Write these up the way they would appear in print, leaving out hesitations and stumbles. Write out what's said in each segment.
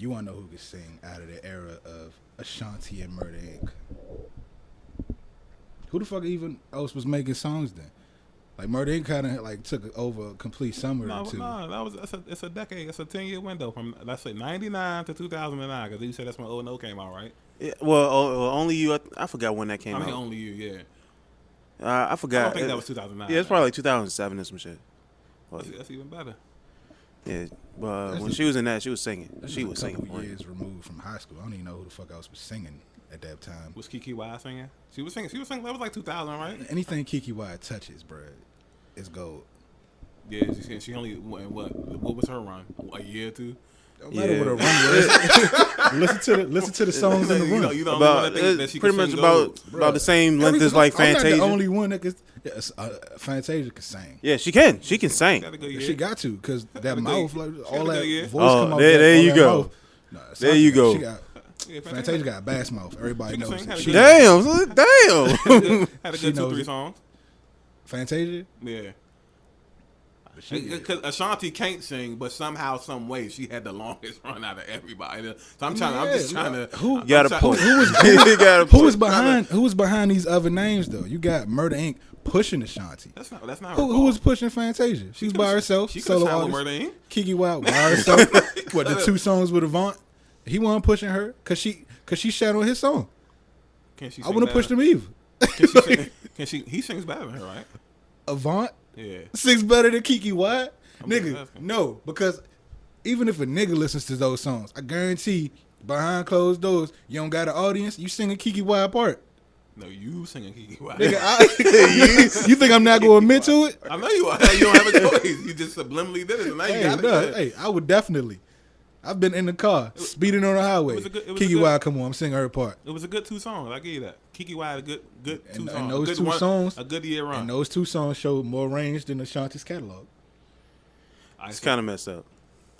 You want to know who could sing out of the era of Ashanti and Murder Inc.? Who the fuck even else was making songs then? Like Murder Inc. kind of like took over a complete summer or two. No, it's a decade. It's a 10-year window from let's say 99 to 2009. Because you said that's when O&O came out, right? Yeah, well, Only You. I forgot when that came out. Only You, yeah. I forgot. I don't think that was 2009. Yeah, it's probably like 2007 or some shit. That's even better. Yeah, but when she was in that, she was singing. She was singing. A couple years removed from high school. I don't even know who the fuck else was singing at that time. Was Kiki Wyatt singing? She was singing. That was like 2000, right? Anything Kiki Wyatt touches, bro, is gold. Yeah, she only what was her run? A year or two? Don't matter what her run was. listen to the songs in the run. You don't want to think that she pretty much about the same length as like Fantasia. I'm not the only one that could. Fantasia can sing. Yeah, she can. She can sing. She got to because that mouth, like all that voice come out. There you go. There you go. Fantasia got a bass mouth. Everybody knows. Damn. Had a good 2-3 songs. Fantasia. Yeah. Because Ashanti can't sing, but somehow, some way, she had the longest run out of everybody. So I'm just trying to. Who got a point? Who was behind these other names though? You got Murder Inc. pushing Ashanti. That's not. Who was pushing Fantasia? She's by herself. She solo artist. Murder Inc. Kiki Wyatt by herself. What, the 2 songs with Avant? He wasn't pushing her because she shadowed his song. I wouldn't push them either. He sings better than her, right? Avant. Yeah. Sings better than Kiki Wyatt? Nigga, no. Because even if a nigga listens to those songs, I guarantee behind closed doors, you don't got an audience, you singing Kiki Wyatt part. No, you singing Kiki Wyatt. Nigga, you think I'm not going to admit to it? I know you are. You don't have a choice. You just subliminally did it. And now you got it. Hey, I would definitely. I've been in the car, speeding on the highway. Kiki Wyatt, come on, I'm singing her part. It was a good 2 songs. I give you that. Kiki Wyatt, a good 2 songs. And those 2 songs, a good year run. And those 2 songs showed more range than Ashanti's catalog. It's kind of messed up.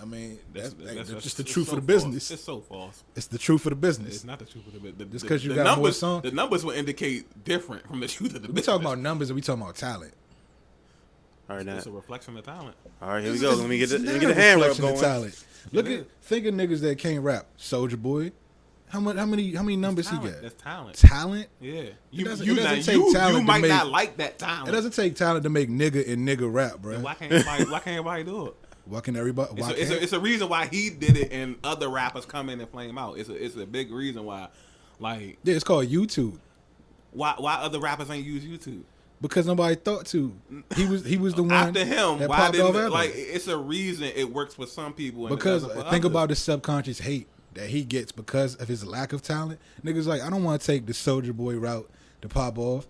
I mean, that's just the it's truth so of the business. It's so false. It's the truth of the business. It's not the truth of the business. Just because you got more songs. The numbers will indicate different from the truth of the business. We talking about numbers and we talking about talent. All right, now. It's a reflection of talent. All right, here we go. Let me get the hand rap going. Talent. Think of niggas that can't rap. Soulja Boy. How many numbers he got? That's talent. Talent? Yeah. It doesn't take talent. You might not like that talent. It doesn't take talent to make nigga and nigga rap, bro. Why can't everybody do it? Why can everybody? It's a reason why he did it and other rappers come in and flame out. It's a big reason why. Like, yeah, it's called YouTube. Why other rappers ain't use YouTube? Because nobody thought to. He was the one after him. that Why popped off didn't like? It's a reason it works for some people. And because it think about the subconscious hate that he gets because of his lack of talent. Niggas like, I don't want to take the Soulja Boy route to pop off.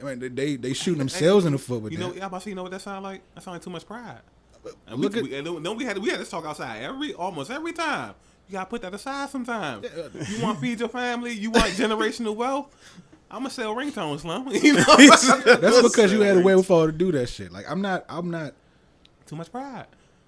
I mean, they shooting themselves in the foot with that. I'm about to say, you know what that sound like? That sound like too much pride. And we had this talk outside almost every time. You gotta put that aside sometimes. You want to feed your family? You want generational wealth? I'm gonna sell ringtones, Slum. You know? That's because you had a wherewithal to do that shit. Like I'm not too much pride.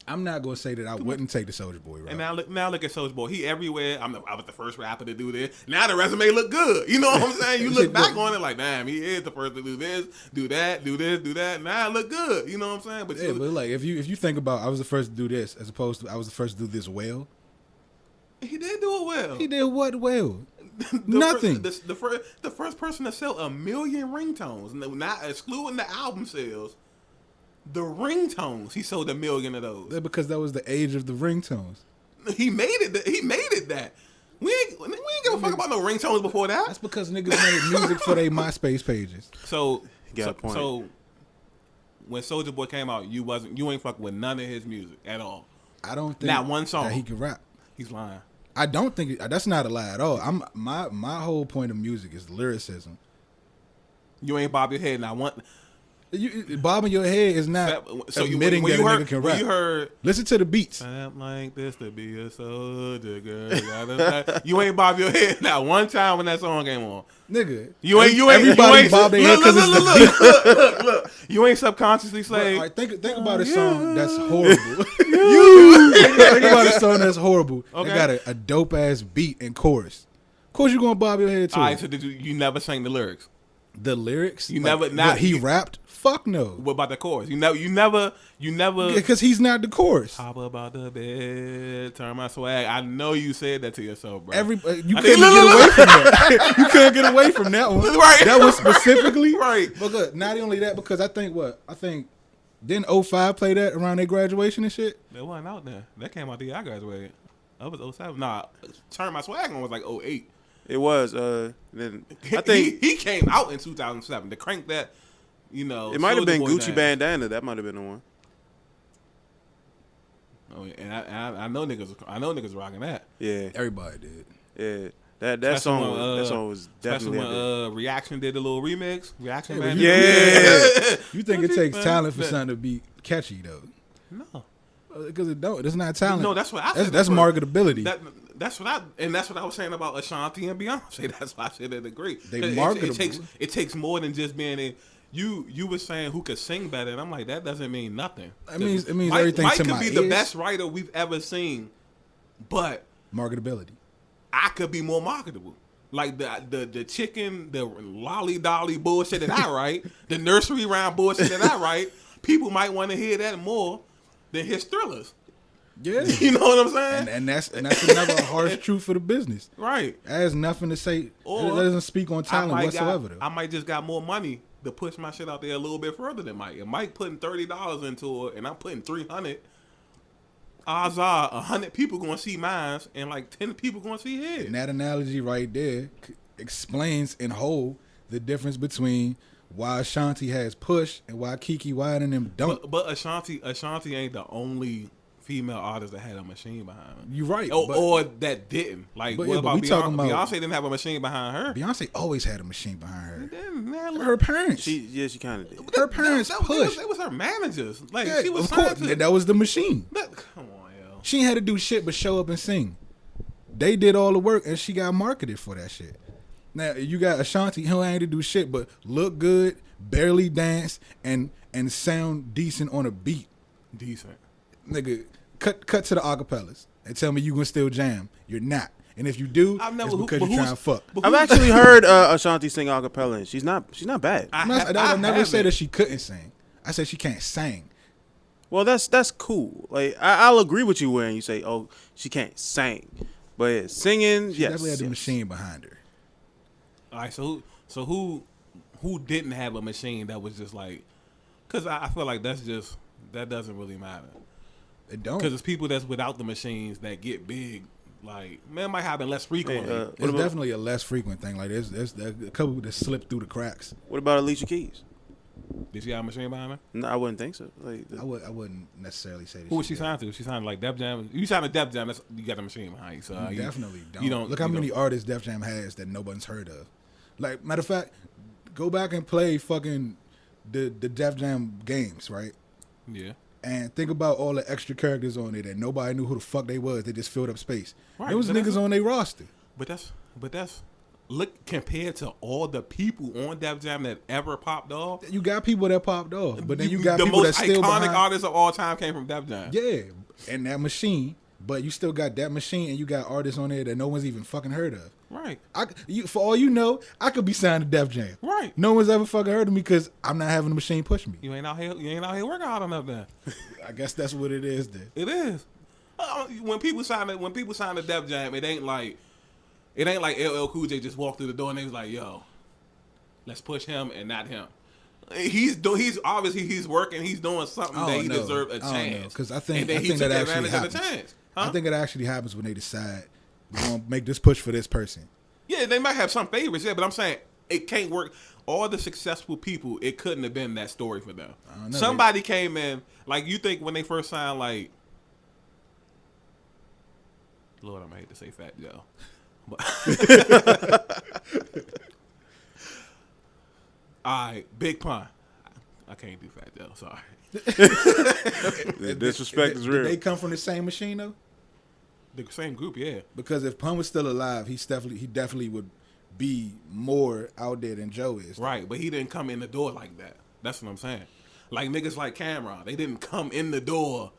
I'm not gonna say that I wouldn't take the Soulja Boy route. And now look at Soulja Boy. He everywhere. I was the first rapper to do this. Now the resume look good. You know what I'm saying? You look back on it like, damn, he is the first to do this, do that, do this, do that. Now it look good. You know what I'm saying? But like if you think about, I was the first to do this as opposed to I was the first to do this well. He did do it well. He did what well? Nothing. The first person to sell 1 million ringtones, not excluding the album sales. The ringtones, he sold 1 million of those. Yeah, because that was the age of the ringtones. He made it. He made it that. We ain't give a fuck about no ringtones before that. That's because niggas made music for their MySpace pages. So when Soulja Boy came out, you ain't fuck with none of his music at all. I don't think not one song that he can rap. He's lying. I don't think that's not a lie at all. My whole point of music is lyricism. You ain't bob your head now. Bobbing your head is not admitting that a nigga can rap. You heard, listen to the beats. I'm like this to be a soldier, girl. You ain't bob your head now one time when that song came on. Nigga. Everybody bob their head because it's the beat. Look. You ain't subconsciously saying. Right, think about a song that's horrible. Think about a song that's horrible. Okay. It got a dope ass beat and chorus. Of course you gonna bob your head to it. Alright, so you never sang the lyrics. The lyrics? You like, never. Not he rapped fuck no. What about the chorus? You never. Because he's not the chorus. Hop about the bed, turn my swag. I know you said that to yourself, bro. You couldn't get away from that. You couldn't get away from that one. Right. That was specifically right. But good. Not only that, because I think didn't 05 play that around their graduation and shit? That wasn't out there. That came out the year I graduated. That was 07. Nah, turn my swag on was like 08. It was. Then I think he came out in 2007 to crank that. You know, it might have been Gucci down. Bandana. That might have been the one. Oh, and I know niggas rocking that. Yeah, everybody did. Yeah, that song was definitely. Especially when Reaction did the little remix. Reaction Man. Yeah. You think it takes talent for something to be catchy though? No, because it don't. It's not talent. No, that's what I said. That's marketability. That's what I was saying about Ashanti and Beyonce. That's why I said I agree. They marketable. It takes more than just being in. You were saying who could sing better, and I'm like, that doesn't mean nothing. It means Mike, everything Mike to my could be ears. the best writer we've ever seen, but marketability. I could be more marketable. Like the chicken, the lolly dolly bullshit that I write, the nursery rhyme bullshit that I write, people might want to hear that more than his thrillers. Yeah, you know what I'm saying, and that's another harsh truth for the business. Right, that has nothing to say. Or it doesn't speak on talent whatsoever. Though I might just got more money to push my shit out there a little bit further than Mike. If Mike putting $30 into it, and I'm putting $300, odds are 100 people gonna see mine, and like 10 people gonna see his. And that analogy right there explains in whole the difference between why Ashanti has push and why Kiki Wyatt and them don't. But Ashanti ain't the only female artist that had a machine behind her. You're right. Or that didn't. Like, what about Beyonce? Beyonce didn't have a machine behind her. Beyonce always had a machine behind her. Then, her parents. She kind of did. Her parents pushed. It was her managers. Like, yeah, she was of course. That was the machine. Come on, yo. She ain't had to do shit but show up and sing. They did all the work, and she got marketed for that shit. Now, you got Ashanti, who ain't to do shit but look good, barely dance, and sound decent on a beat. Decent. Nigga, cut to the acapellas and tell me you gonna still jam. You're not. And if you do, it's because you're trying to fuck. I've actually heard Ashanti sing acapella, and she's not bad. I never said that she couldn't sing. I said she can't sing. Well, that's cool. Like I'll agree with you when you say, "Oh, she can't sing," but singing, she definitely had the machine behind her. All right, so who didn't have a machine that was just like? Because I feel like that doesn't really matter. It don't. Because it's people that's without the machines that get big. Like, man, it might happen less frequently. It's definitely a less frequent thing. Like, there's a couple that slip through the cracks. What about Alicia Keys? Did she have a machine behind her? No, I wouldn't think so. I wouldn't necessarily say that. Who was she signed to? She signed like Def Jam. You signed to Def Jam, you got a machine behind you. So you definitely don't. You don't. Look how many artists Def Jam has that nobody's heard of. Like, matter of fact, go back and play fucking the Def Jam games, right? Yeah. And think about all the extra characters on there that nobody knew who the fuck they was. They just filled up space. Right, there was niggas on their roster. But that's look compared to all the people on Def Jam that ever popped off. You got people that popped off, but then you got people that still the most iconic behind. artists of all time came from Def Jam. Yeah, and that machine. But you still got that machine, and you got artists on there that no one's even fucking heard of. Right. For all you know, I could be signed to Def Jam. Right. No one's ever fucking heard of me because I'm not having the machine push me. You ain't out here working hard enough then. I guess that's what it is then. It is. When people sign to Def Jam, it ain't like LL Cool J just walked through the door and they was like, "Yo, let's push him and not him." He's obviously he's working. He's doing something that he deserves a chance. Because I think that actually happens. I think it actually happens when they decide we're gonna make this push for this person. Yeah, they might have some favorites, yeah, but I'm saying it can't work. All the successful people, it couldn't have been that story for them. Somebody came in, like you think when they first signed, like, Lord, I'm gonna hate to say Fat Joe, but all right, Big Pun. I can't do Fat Joe. Sorry. The disrespect is real. Did they come from the same machine though? The same group, yeah. Because if Pun was still alive, he definitely would be more out there than Joe is. Right, but he didn't come in the door like that. That's what I'm saying. Like niggas like Cameron, they didn't come in the door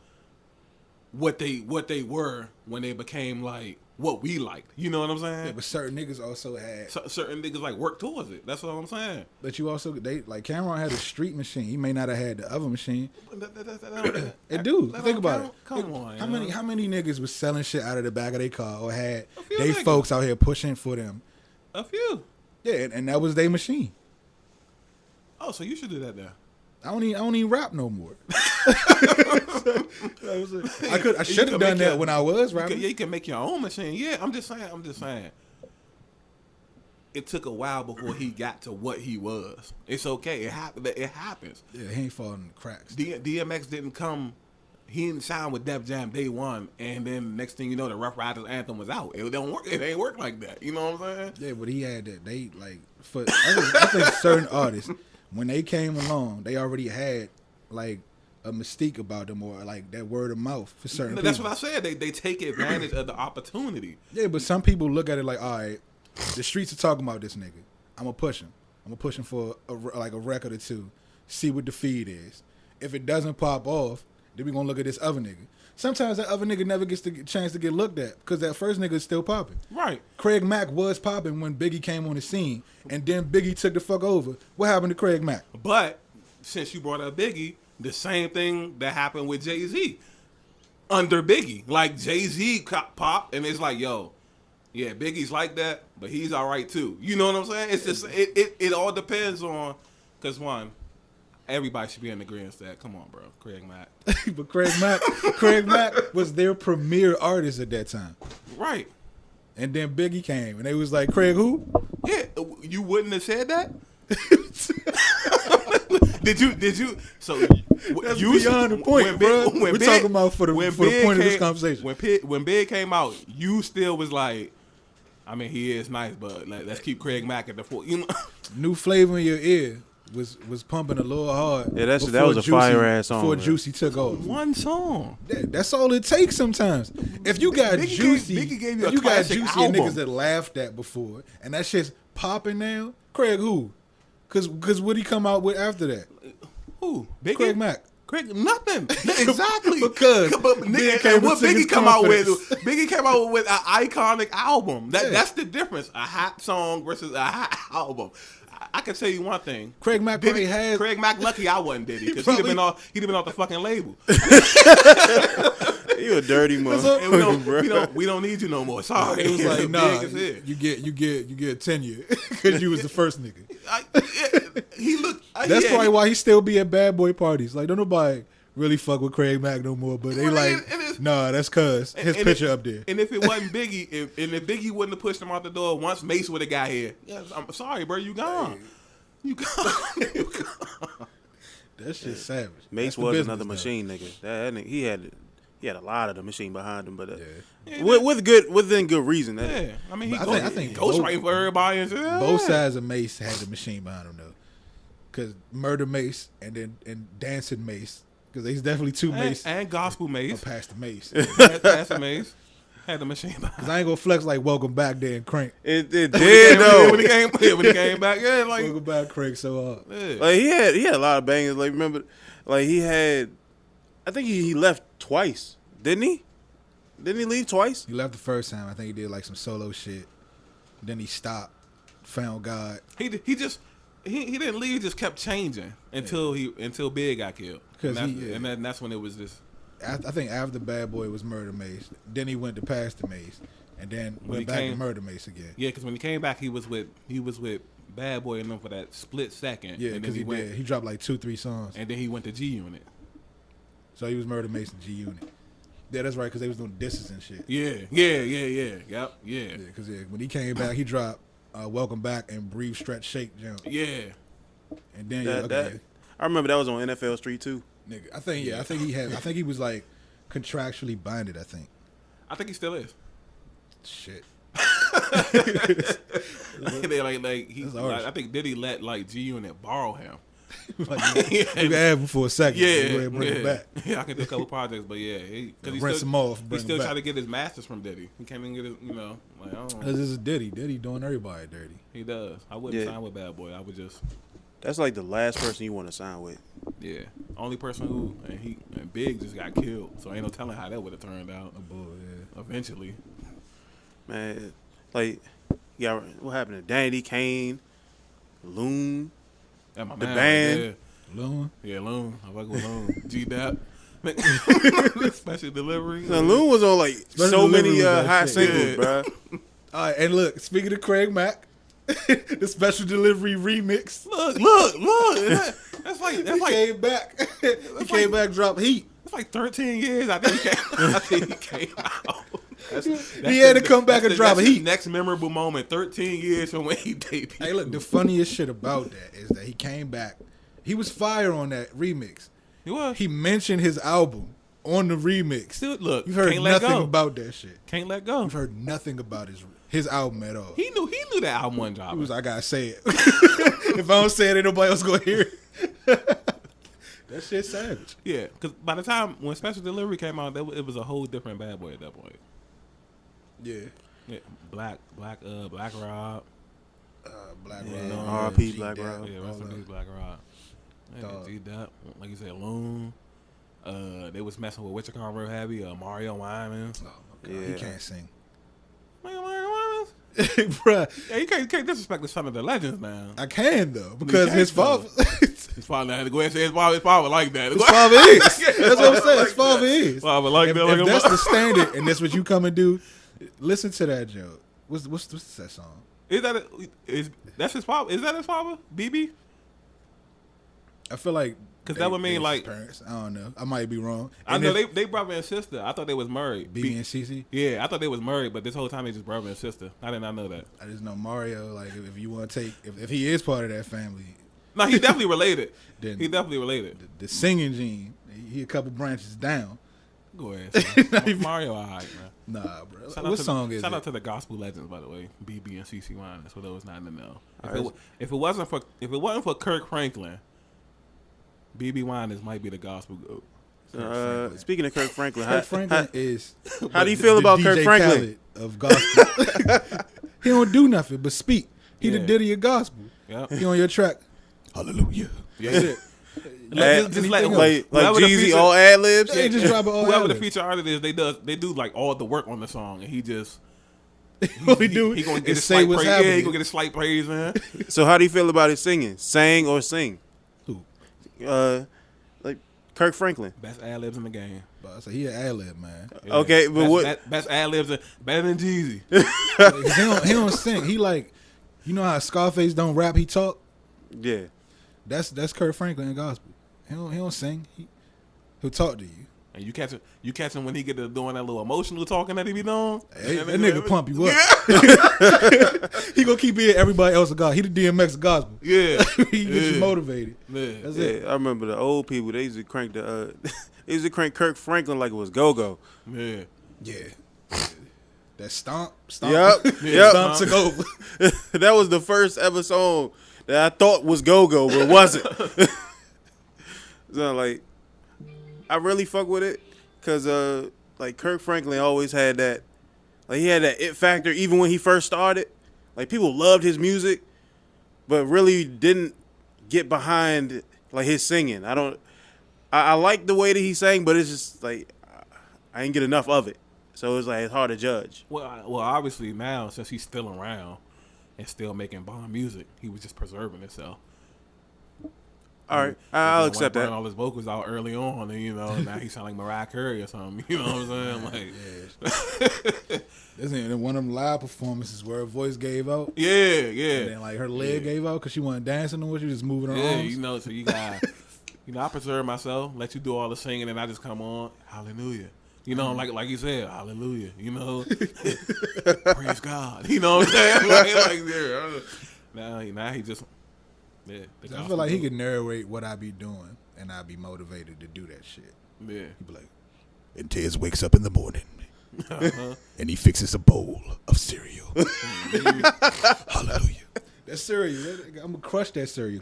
what they were when they became like what we liked. You know what I'm saying? Yeah, but certain niggas also had Certain niggas like work towards it. That's what I'm saying. But you also Cameron had a street machine. He may not have had the other machine. It do. Think about it. Come on. How many niggas was selling shit out of the back of their car or had few they niggas. folks out here pushing for them? A few. Yeah, and that was their machine. Oh, so you should do that now. I don't even rap no more. I should have done that when I was rapping. You can make your own machine. Yeah, I'm just saying. It took a while before he got to what he was. It's okay. It happens. Yeah, he ain't falling in the cracks. DMX didn't come. He didn't sign with Def Jam day one, and then next thing you know, the Rough Riders anthem was out. It don't work. It ain't work like that. You know what I'm saying? Yeah, but he had that. They like I think certain artists, when they came along, they already had like a mystique about them or like that word of mouth for certain That's people. what I said. They take advantage of the opportunity. Yeah, but some people look at it like, all right, the streets are talking about this nigga. I'm gonna push him. I'm gonna push him for a record or two. See what the feed is. If it doesn't pop off, then we gonna look at this other nigga. Sometimes that other nigga never gets the chance to get looked at because that first nigga is still popping. Right. Craig Mack was popping when Biggie came on the scene, and then Biggie took the fuck over. What happened to Craig Mack? But since you brought up Biggie, the same thing that happened with Jay-Z under Biggie. Like Jay-Z popped, and it's like, yo, yeah, Biggie's like that, but he's all right too. You know what I'm saying? It's just it all depends on, because one, everybody should be in agreement that. Come on, bro, Craig Mack. But Craig Mack was their premier artist at that time. Right. And then Biggie came, and they was like, Craig who? Yeah, you wouldn't have said that. Did you? So that's beyond the point, bro. We're talking about for the point of this conversation. When Big came out, you still was like, I mean, he is nice, but let's keep Craig Mack at the fore. You know? New Flavor in Your Ear was pumping a little hard. Yeah, that was a fire ass song. Before Juicy took off. One song. That's all it takes sometimes. If you got Biggie gave you a you got classic Juicy album. and niggas that laughed at before, and that shit's popping now, Craig who? Cause what he come out with after that? Who? Biggie? Craig Mack. Craig, nothing. Exactly. Because Biggie came out with an iconic album. That's the difference. A hot song versus a hot album. I can tell you one thing. Craig Mack probably had. Craig Mack lucky I wasn't Diddy because he'd have been off the fucking label. You a dirty motherfucker, we don't need you no more. Sorry. It was like, nah, you get tenure because you was the first nigga. He looked. That's probably why he still be at bad boy parties. Like, don't nobody really fuck with Craig Mack no more. But they nah, that's cuz his picture up there. And if it wasn't Biggie, if Biggie wouldn't have pushed him out the door once Mace would have got here, I'm sorry, bro, you gone. You gone. That shit's savage. Mace was another machine, nigga. That nigga, he had a lot of the machine behind him, but within good reason. Yeah, I mean, I think ghostwriting for everybody. And both sides of Mace had the machine behind him though, because Murder Mace and Dancing Mace, because there's definitely two Mace and Gospel Mace. Or Pastor Mace. Pastor Mace had the machine behind. Because I ain't gonna flex like Welcome Back there and Crank. It did though. When he came back, yeah, like Welcome Back Crank so hard. Yeah. Like he had a lot of bangers. Like remember, like he had, I think he left twice, didn't he? Didn't he leave twice? He left the first time. I think he did like some solo shit. Then he stopped, found God. He didn't leave. He just kept changing until Big got killed. And that's when it was just. I think after Bad Boy was Murder Mace. Then he went to Pastor Mace, and then went back to Murder Mace again. Yeah, because when he came back, he was with Bad Boy and them for that split second. Yeah, because he dropped like 2-3 songs, and then he went to G Unit. So he was Murder Mace and G Unit. Yeah, that's right, because they was doing disses and shit. Yeah. Because when he came back, he dropped Welcome Back and Breathe, Stretch, Shake, Jump. Yeah. And then I remember that was on NFL Street too. Nigga, I think he was like contractually binded. I think he still is. Shit. I think Diddy let like G Unit borrow him. Like, you can have him for a second. Yeah, go ahead and bring him back. Yeah, I can do a couple projects, but yeah, rinse him off. He still trying to get his masters from Diddy. He can't even get his, like I don't know. This is Diddy. Diddy doing everybody dirty. He does. I wouldn't sign with Bad Boy. I would just. That's like the last person you want to sign with. Yeah, only person who and Big just got killed, so ain't no telling how that would have turned out. Oh boy, yeah. Eventually, Man, like, yeah, what happened to Danny Kane, Loon, that my the man band? right Loon. there. Yeah, Loon. I fuck with Loon. G-Dap. Special delivery. So Loon was on like Special so many Delivery was that hot shit. singles, Yeah. bro. All right, and look, speaking of Craig Mack, the special delivery remix. Look. That's like He came back. He came back, dropped heat. It's like 13 years. I think he came out. He had to come back and drop that's heat. his next memorable moment. 13 years from when he debuted. Hey, look, the funniest shit about that is that he came back. He was fire on that remix. He was. He mentioned his album on the remix. Dude, look, You've heard can't let nothing go. about that shit. Can't let go. You've heard nothing about his album at all. He knew that album wasn't He dropping. was, I gotta say it. If I don't say it, ain't nobody else gonna hear it. That shit's savage. Yeah, because by the time when Special Delivery came out, it was a whole different Bad Boy at that point. Yeah. Yeah, Black Rob. Black Yeah, Rob. R.I.P. G Black Dap, Rob. Yeah, rest in all peace, that. Black Rob. Yeah, Dog. G-Dap, like you said, Loon. They was messing with Wichita real heavy. Mario Wyman. Oh, my God. Yeah. He can't sing. Mario Wyman. Bruh, Yeah, you can't disrespect the son of the legends, man. I can though because his father, His father had to go ahead and say his father like that. his father is. That's what I'm saying. His father is. Father like If, that. Like if a that's mother. the standard and that's what you come and do, listen to that joke. What's that song? That's his father? Is that his father? BB? I feel like 'Cause that would mean, his like- parents. I don't know. I might be wrong. I And know if they brother and sister. I thought they was married. BB and CC. Yeah, I thought they was married, but this whole time they just brother and sister. I did not know that. I just know Mario. Like if you want to take if he is part of that family, No, he definitely related. Then- He definitely related. the singing gene, he a couple branches down. Go ahead. Son. Mario, all right, man. Nah, bro. Shout out What to song is Shout out it? to the gospel legends, by the way. BB and CC Wine. That's for those not in the know. Alright. If it wasn't for Kirk Franklin, BB Wine might be the gospel goat. Speaking of Kirk Franklin, Kirk Franklin is. how do you feel about Kirk DJ Franklin? Khaled of gospel. He don't do nothing but speak. He the Yeah. Diddy of gospel. Yep. He on your track. Hallelujah. Yeah. That's it. Just let anything him- else. Like whoever the Jeezy, feature- all ad libs. They just drop it all Whoever out the there. feature artist is, they do like all the work on the song, and he just All he do he gonna get is a say slight what's praise. Yeah, happening. he gonna get a slight praise, man. So how do you feel about his singing? Sang or sing? Who? Like Kirk Franklin. Best ad libs in the game. But I say he an ad lib, man. Yeah. Okay, but best ad libs better than Jeezy. He don't sing. He like, you know how Scarface don't rap, he talk. Yeah. That's Kirk Franklin in gospel. He don't sing. He'll talk to you. And you catch him when he get to doing that little emotional talking that he be doing. Hey, that nigga pump you up. He gonna keep being everybody else a god. He the DMX of gospel. Yeah, He gets you motivated. Yeah. That's Yeah, it. I remember the old people. They used to crank they used to crank Kirk Franklin like it was go go. Yeah. Yeah. That stomp. Yep, Yeah, yep. Stomp took over. That was the first ever song that I thought was go go, but wasn't. So like, I really fuck with it because like Kirk Franklin always had that, like he had that it factor even when he first started. Like people loved his music, but really didn't get behind like his singing. I like the way that he sang, but it's just like I ain't get enough of it. So it's like it's hard to judge. Well, obviously now since he's still around and still making bomb music, he was just preserving himself. All right, I'll accept Burn that. all his vocals out early on, and now he sound like Mariah Carey or something. You know what I'm saying? Like, This ain't one of them live performances where her voice gave out. yeah, And yeah, then like her leg gave out because she wasn't dancing no more. She was just moving her yeah. arms. You know, so you got, I preserve myself, let you do all the singing, and I just come on, hallelujah. You know, like you said, hallelujah. You know, praise God. You know what I'm saying? Now he just. Yeah, the I feel like he could narrate what I be doing, and I'd be motivated to do that shit. Yeah. He'd be like, and Tez wakes up in the morning, and he fixes a bowl of cereal. Hallelujah. That cereal, I'm gonna crush that cereal.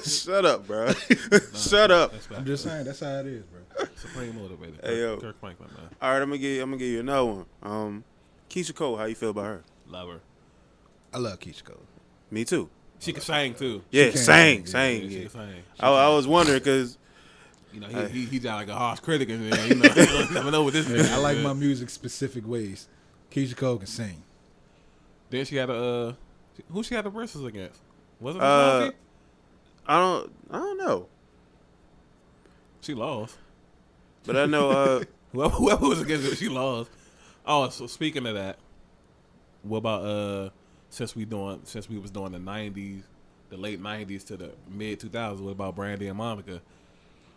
Shut up, bro. Shut up. I'm just saying, that's how it is, bro. Supreme motivator. Hey, yo. Kirk Franklin, man. All right, I'm gonna give you another one. Keisha Cole, how you feel about her? Love her. I love Keisha Cole. Me too. She can sing too. Yeah, sang. She Yeah. can sing. I was wondering because You know, he's like a harsh critic, and you know, you never know what this nigga. I like my music specific ways. Keisha Cole can sing. Then she had a who she had the verses against? Was it I Ashanti? don't know, She lost. but I know Whoever was against her, she lost. Oh, so speaking of that, what about since we was doing the '90s, the late '90s to the mid 2000s? What about Brandy and Monica?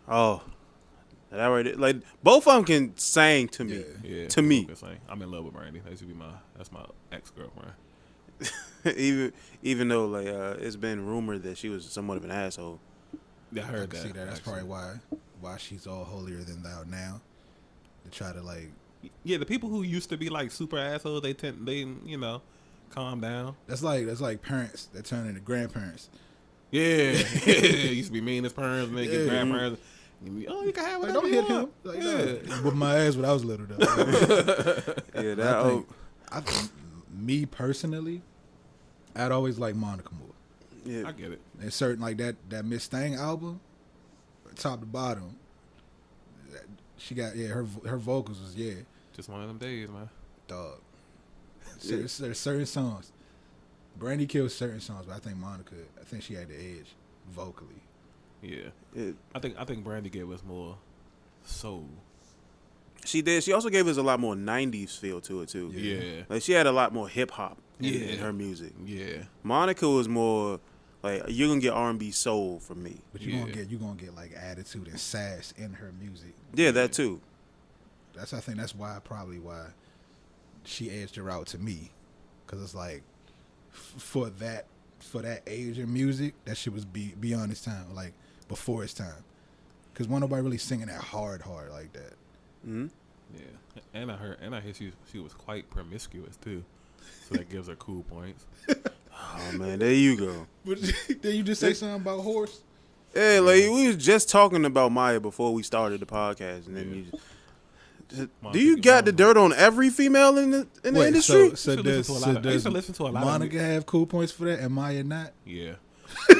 that right, like both of them can sing to me. Yeah, To me. I'm in love with Brandy. That's my ex girlfriend. even though like it's been rumored that she was somewhat of an asshole. Yeah, I I heard can that. see that. That's actually. probably why she's all holier than thou now. To try to like. Yeah, the people who used to be like super assholes, they calm down. That's like parents that turn into grandparents. Yeah, used to be mean as parents, and then get Yeah. grandparents. Oh, you can have Like, whatever don't you hit want. him. Like, Yeah. no. Whip my ass when I was little though. Yeah, I think me personally, I'd always like Monica more. yeah. I get it. And certain like that Miss Thang album, top to bottom, she got her vocals was Just one of them days, man. dog. There's certain songs. Brandy kills certain songs, but I think Monica, she had the edge vocally. Yeah, I think Brandy gave us more soul. She did. She also gave us a lot more '90s feel to it too. Yeah. Like she had a lot more hip hop in Yeah. her music. Yeah, Monica was more like you're gonna get R&B soul from me. But you're Yeah. gonna get like attitude and sass in her music. Yeah, that too. I think that's why she edged her out to me, because it's like for that age of music, that shit was beyond its time, like before its time, because nobody really singing that hard like that. Hmm. yeah. And I heard she was quite promiscuous too, so that gives her cool points. Oh man, there you go. But did you just say something about horse? Yeah, like we was just talking about Maya before we started the podcast, and then do you got the dirt on every female in the industry? So I used does to listen to a lot of Monica have cool points for that, and Maya not? Yeah,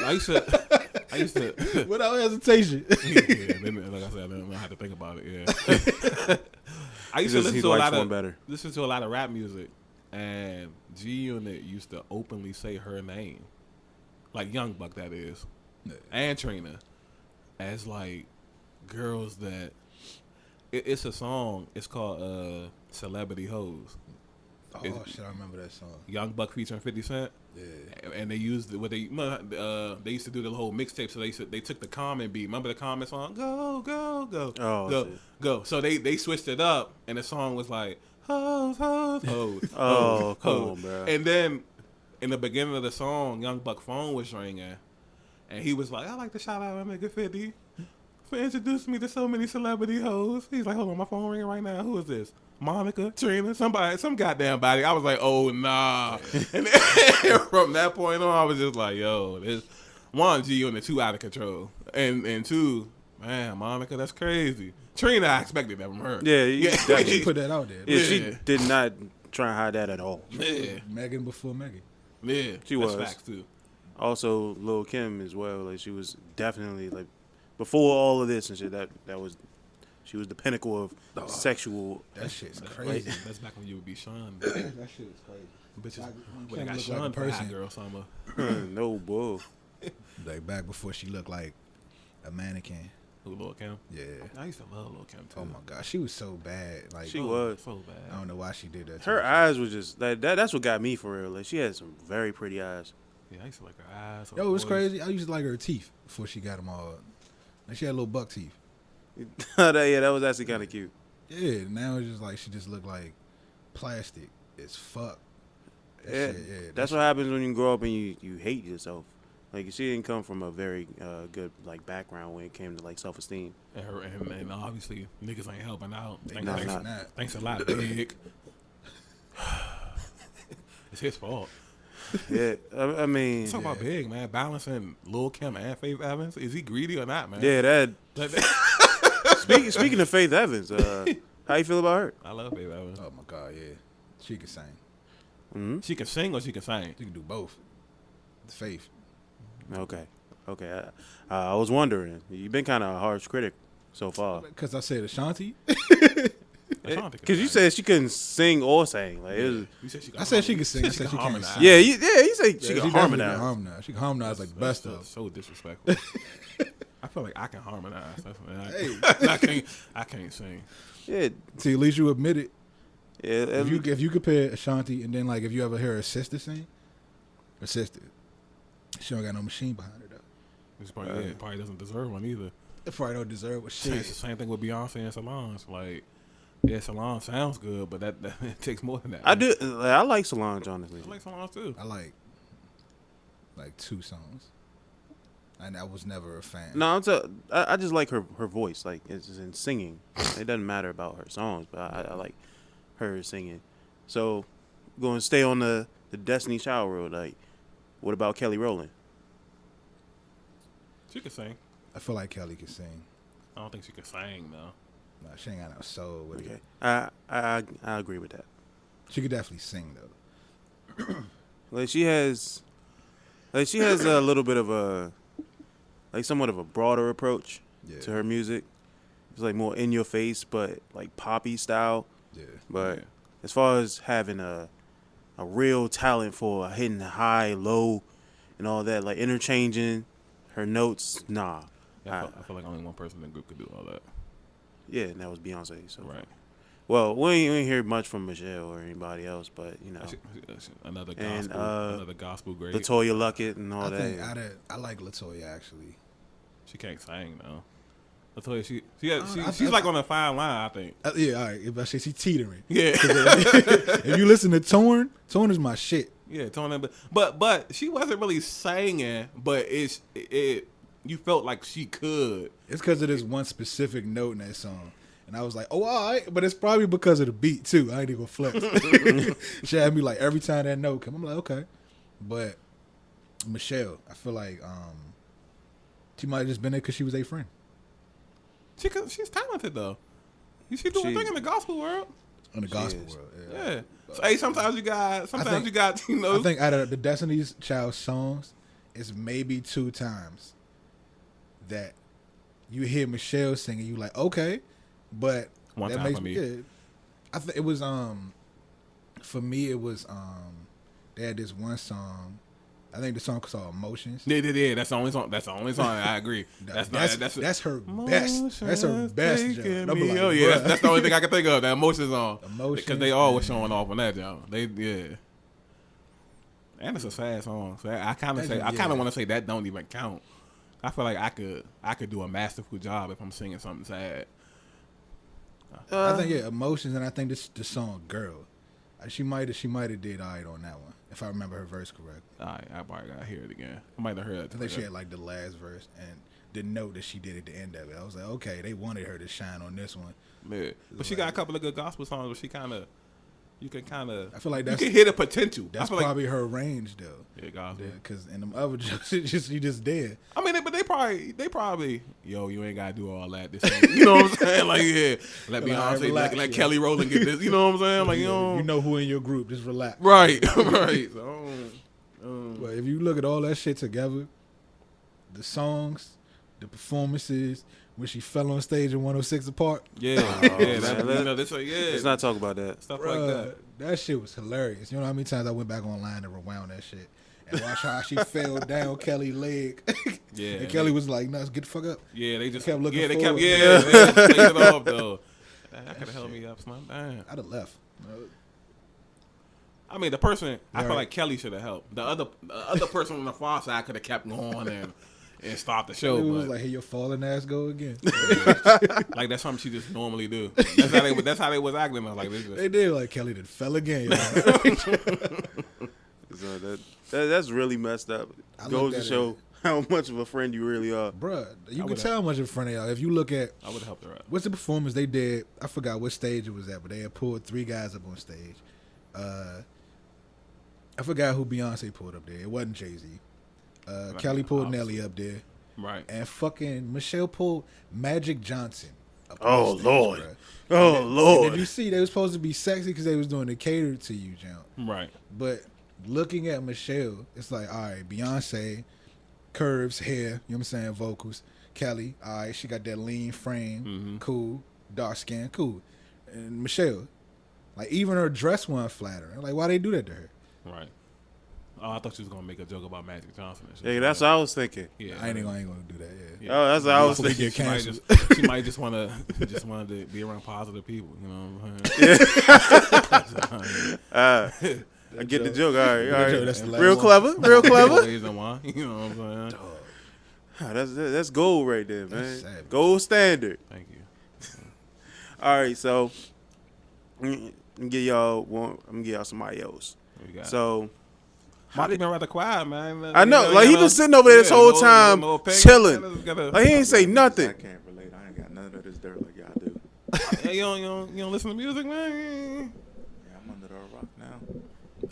I used to. Without hesitation. Yeah, like I said, I don't have to think about it. Yeah, I used to listen He to likes one better. a lot of rap music, and G Unit used to openly say her name, like Young Buck, that is, and Trina, as like girls that. It's a song. It's called "Celebrity Hoes." Oh shit, I remember that song. Young Buck featuring 50 Cent. Yeah. And they used they used to do the whole mixtape. So they took the Common beat. Remember the Common song? Go go go Oh, go shit. go. So they switched it up, and the song was like hoes hoes hoes. Oh, hoes, come hoes. on, bro. And then in the beginning of the song, Young Buck phone was ringing, and he was like, "I like to shout out my nigga 50 for introducing me to so many celebrity hoes." He's like, "Hold on, my phone ringing right now. Who is this? Monica, Trina, somebody, some goddamn body." I was like, "Oh nah." And then, from that point on, I was just like, "Yo, this one G Unit, two out of control, and two, man, Monica, that's crazy." Trina, I expected that from her. Yeah, She put that out there. Yeah, Yeah. she did not try and hide that at all. yeah, Megan before Megan. yeah. She that's was. facts too. Also, Lil' Kim as well. Like she was definitely like before all of this and shit. That was she was the pinnacle of sexual. That shit's crazy. That's back when you would be Sean. That shit is crazy. Bitches Like, would have got look like Sean a for person. Hot Girl Summer. No bull. Like back before she looked like a mannequin. Who, Lil' Kim? Yeah. I used to love Lil' Kim too. Oh my god, she was so bad. Like She was. so bad. I don't know why she did that. to Her herself. eyes were just that's what got me for real. Like she had some very pretty eyes. Yeah, I used to like her eyes. her Yo, it was voice. crazy. I used to like her teeth before she got them all. Like she had little buck teeth. That was actually kind of cute. Yeah. Now it's just like she just looked like plastic as fuck. That Yeah, shit, that's what happens when you grow up and you hate yourself. Like she didn't come from a very good like background when it came to like self-esteem. And obviously niggas ain't helping out. Nah, Thanks, nah. thanks a lot, Big. It's his fault. Yeah, I mean, Let's talk about Big, man. Balancing Lil' Kim and Faith Evans. Is he greedy or not, man? yeah, that. Like, Speaking of Faith Evans, how you feel about her? I love Faith Evans. Oh my god, yeah. She can sing. Mm-hmm. She can sing or she can sing. She can do both. Faith. Okay. I was wondering. You've been kind of a harsh critic so far. Because I said Ashanti. Because you said she couldn't sing or sing. Like, it was, You said she could I said she harmonize. could sing. I said she can't harmonize. sing. yeah, you say she Yeah, can definitely harmonize. She can harmonize like best That's of. so disrespectful. I feel like I can harmonize. I can't sing. Yeah, See, at least you admit it. yeah. If you compare Ashanti and then like if you ever hear her sister sing, her sister, she don't got no machine behind her though. It's probably, it probably doesn't deserve one either. It probably don't deserve what It's the shit. same thing with Beyonce and Solange. Like, yeah, Solange sounds good, but that it takes more than that. I do. I like Solange, honestly. I like Solange too. I like 2 songs, and I was never a fan. No, I just like her voice. Like, it's in singing. It doesn't matter about her songs, but I like her singing. So, going to stay on the Destiny Child road. Like, what about Kelly Rowland? She could sing. I feel like Kelly can sing. I don't think she could sing though. Nah, she ain't got no soul with Okay, it. I agree with that. She could definitely sing though. Like, she has a little bit of a, like, somewhat of a broader approach Yeah. to her music. It's like more in your face, but like poppy style. Yeah. But Yeah. as far as having a real talent for hitting high, low, and all that, like interchanging her notes, nah. Yeah, I feel like only one person in the group could do all that. Yeah, and that was Beyonce. So, Right. well, we ain't hear much from Michelle or anybody else, but you know, Another And, gospel, another gospel great. Latoya Luckett and all I that. think I like Latoya actually. She can't sing though. Latoya, I she's like on a fine line, I think. Yeah, all right. If I say she's teetering. Yeah. If you listen to Torn is my shit. Yeah, Tony, but she wasn't really singing, but it you felt like she could. It's because of this one specific note in that song. And I was like, oh, all right. But it's probably because of the beat, too. I ain't even gonna flex. She had me like every time that note come, I'm like, okay. But Michelle, I feel like she might have just been there because she was a friend. She's talented though. She doing a thing in the gospel world. In the gospel is. world, Yeah. So, hey, sometimes you got you know. I think out of the Destiny's Child songs, it's maybe 2 times that you hear Michelle singing, you like, okay, but One that time makes for me. Yeah, I think it was for me it was they had this one song. I think the song was called Emotions. Yeah. That's the only song. I agree. That's That's her best. That's her best. Taking Job. I'm me- like, oh yeah, bruh. that's the only thing I can think of. That Emotions song. Emotions, Because they always man. showing off on that job. And it's a sad song. So I kind of want to say that don't even count. I feel like I could do a masterful job if I'm singing something sad. I think Emotions, and I think the song Girl. She might have did all right on that one if I remember her verse correctly. All right, I probably gotta hear it again. I might have heard it. I think she had like the last verse and the note that she did at the end of it. I was like, okay, they wanted her to shine on this one. Yeah. But she got a couple of good gospel songs where she you can I feel like that's you can hear the potential. that's I feel probably her range though. yeah, gospel. Because in them other jokes, she just dead. I mean, but they probably, yo, you ain't gotta do all that. This ain't, you know what I'm saying? Like, yeah, let Like, all right, Beyonce, relax, let yeah. Kelly Rowland get this. You know what I'm saying? Like, You know who in your group. Just relax. right, right. So, But if you look at all that shit together, the songs, the performances, when she fell on stage in 106 Apart, yeah, man, let's not talk about that. stuff bruh, like that. shit was hilarious. You know how many times I went back online and rewound that shit and watch how she fell down Kelly's leg. Yeah, and Kelly was like, "No, get the fuck up." Yeah, they just kept looking Yeah, they forward. kept. Yeah, they played it off though. That could have held me up, son. Damn. I'd have left. I mean, the person. I feel Right. like Kelly should have helped. The other person on the far side could have kept going and stopped the show. It was But like, "Here your falling ass go again." like that's something she just normally do. That's how they was acting. I was like, they just, They did like Kelly did fell again. So that's really messed up. I Goes looked to at show it. how much of a friend you really are. Bruh, you can would've- tell how much in front of y'all. If you look at I would have helped her out. what's the performance they did, I forgot what stage it was at, but they had pulled 3 guys up on stage. I forgot who Beyonce pulled up there. It wasn't Jay-Z. Kelly pulled obviously. Nelly up there. Right. And fucking Michelle pulled Magic Johnson up on Oh, stage, Lord. bruh. Oh And Lord. if you see, they were supposed to be sexy because they was doing the catered to you, jump. Right. But looking at Michelle, it's like, all right, Beyonce, curves, hair, you know what I'm saying, vocals. Kelly, all right, she got that lean frame, cool, dark skin, cool. And Michelle, like even her dress wasn't flattering. Like why they do that to her? Right. Oh, I thought you was gonna make a joke about Magic Johnson. And shit. Yeah, that's what I was thinking. Yeah, I ain't gonna do that. Yeah. Oh, that's what I was Hopefully thinking. get She might just wanted to be around positive people. You know what I'm saying? I get the joke. All right. joke, that's the last Real one. clever. Real clever. Reason why, you know what I'm saying? That's gold right there, man. That's savage. Gold standard. Thank you. All right, so I'm gonna give y'all somebody else. What we got? So Mark been rather quiet, man. I know, like he been sitting over there this whole time chilling. Like he ain't say I nothing. can't relate. I ain't got none of this dirt like y'all do. Hey, you don't listen to music, man. Yeah, I'm under the rock now.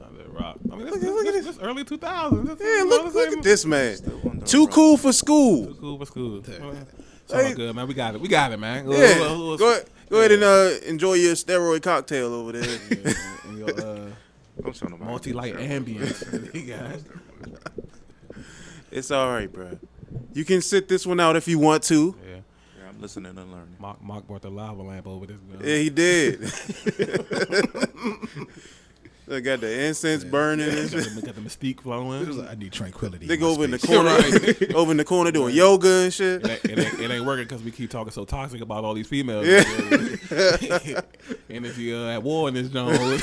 Under the rock. I mean, look at this early 2000s. Yeah, look at this man. Still under Too a rock. cool for school. Too cool for school. It's Hey. all good, man. We got it, man. Yeah, go ahead and enjoy your steroid cocktail over there. And your Don't show nobody. multi-light ambience. You got it. It's all right, bro. You can sit this one out if you want to. Yeah. Yeah, I'm listening and learning. Mark brought the lava lamp over this. Yeah, he did. They got the incense burning and shit. Got the mystique It flowing. was like, I need tranquility. They in go my over in the space. corner, over in the corner doing yoga and shit. It ain't working because we keep talking so toxic about all these females. Yeah. And if you're at war in this zone,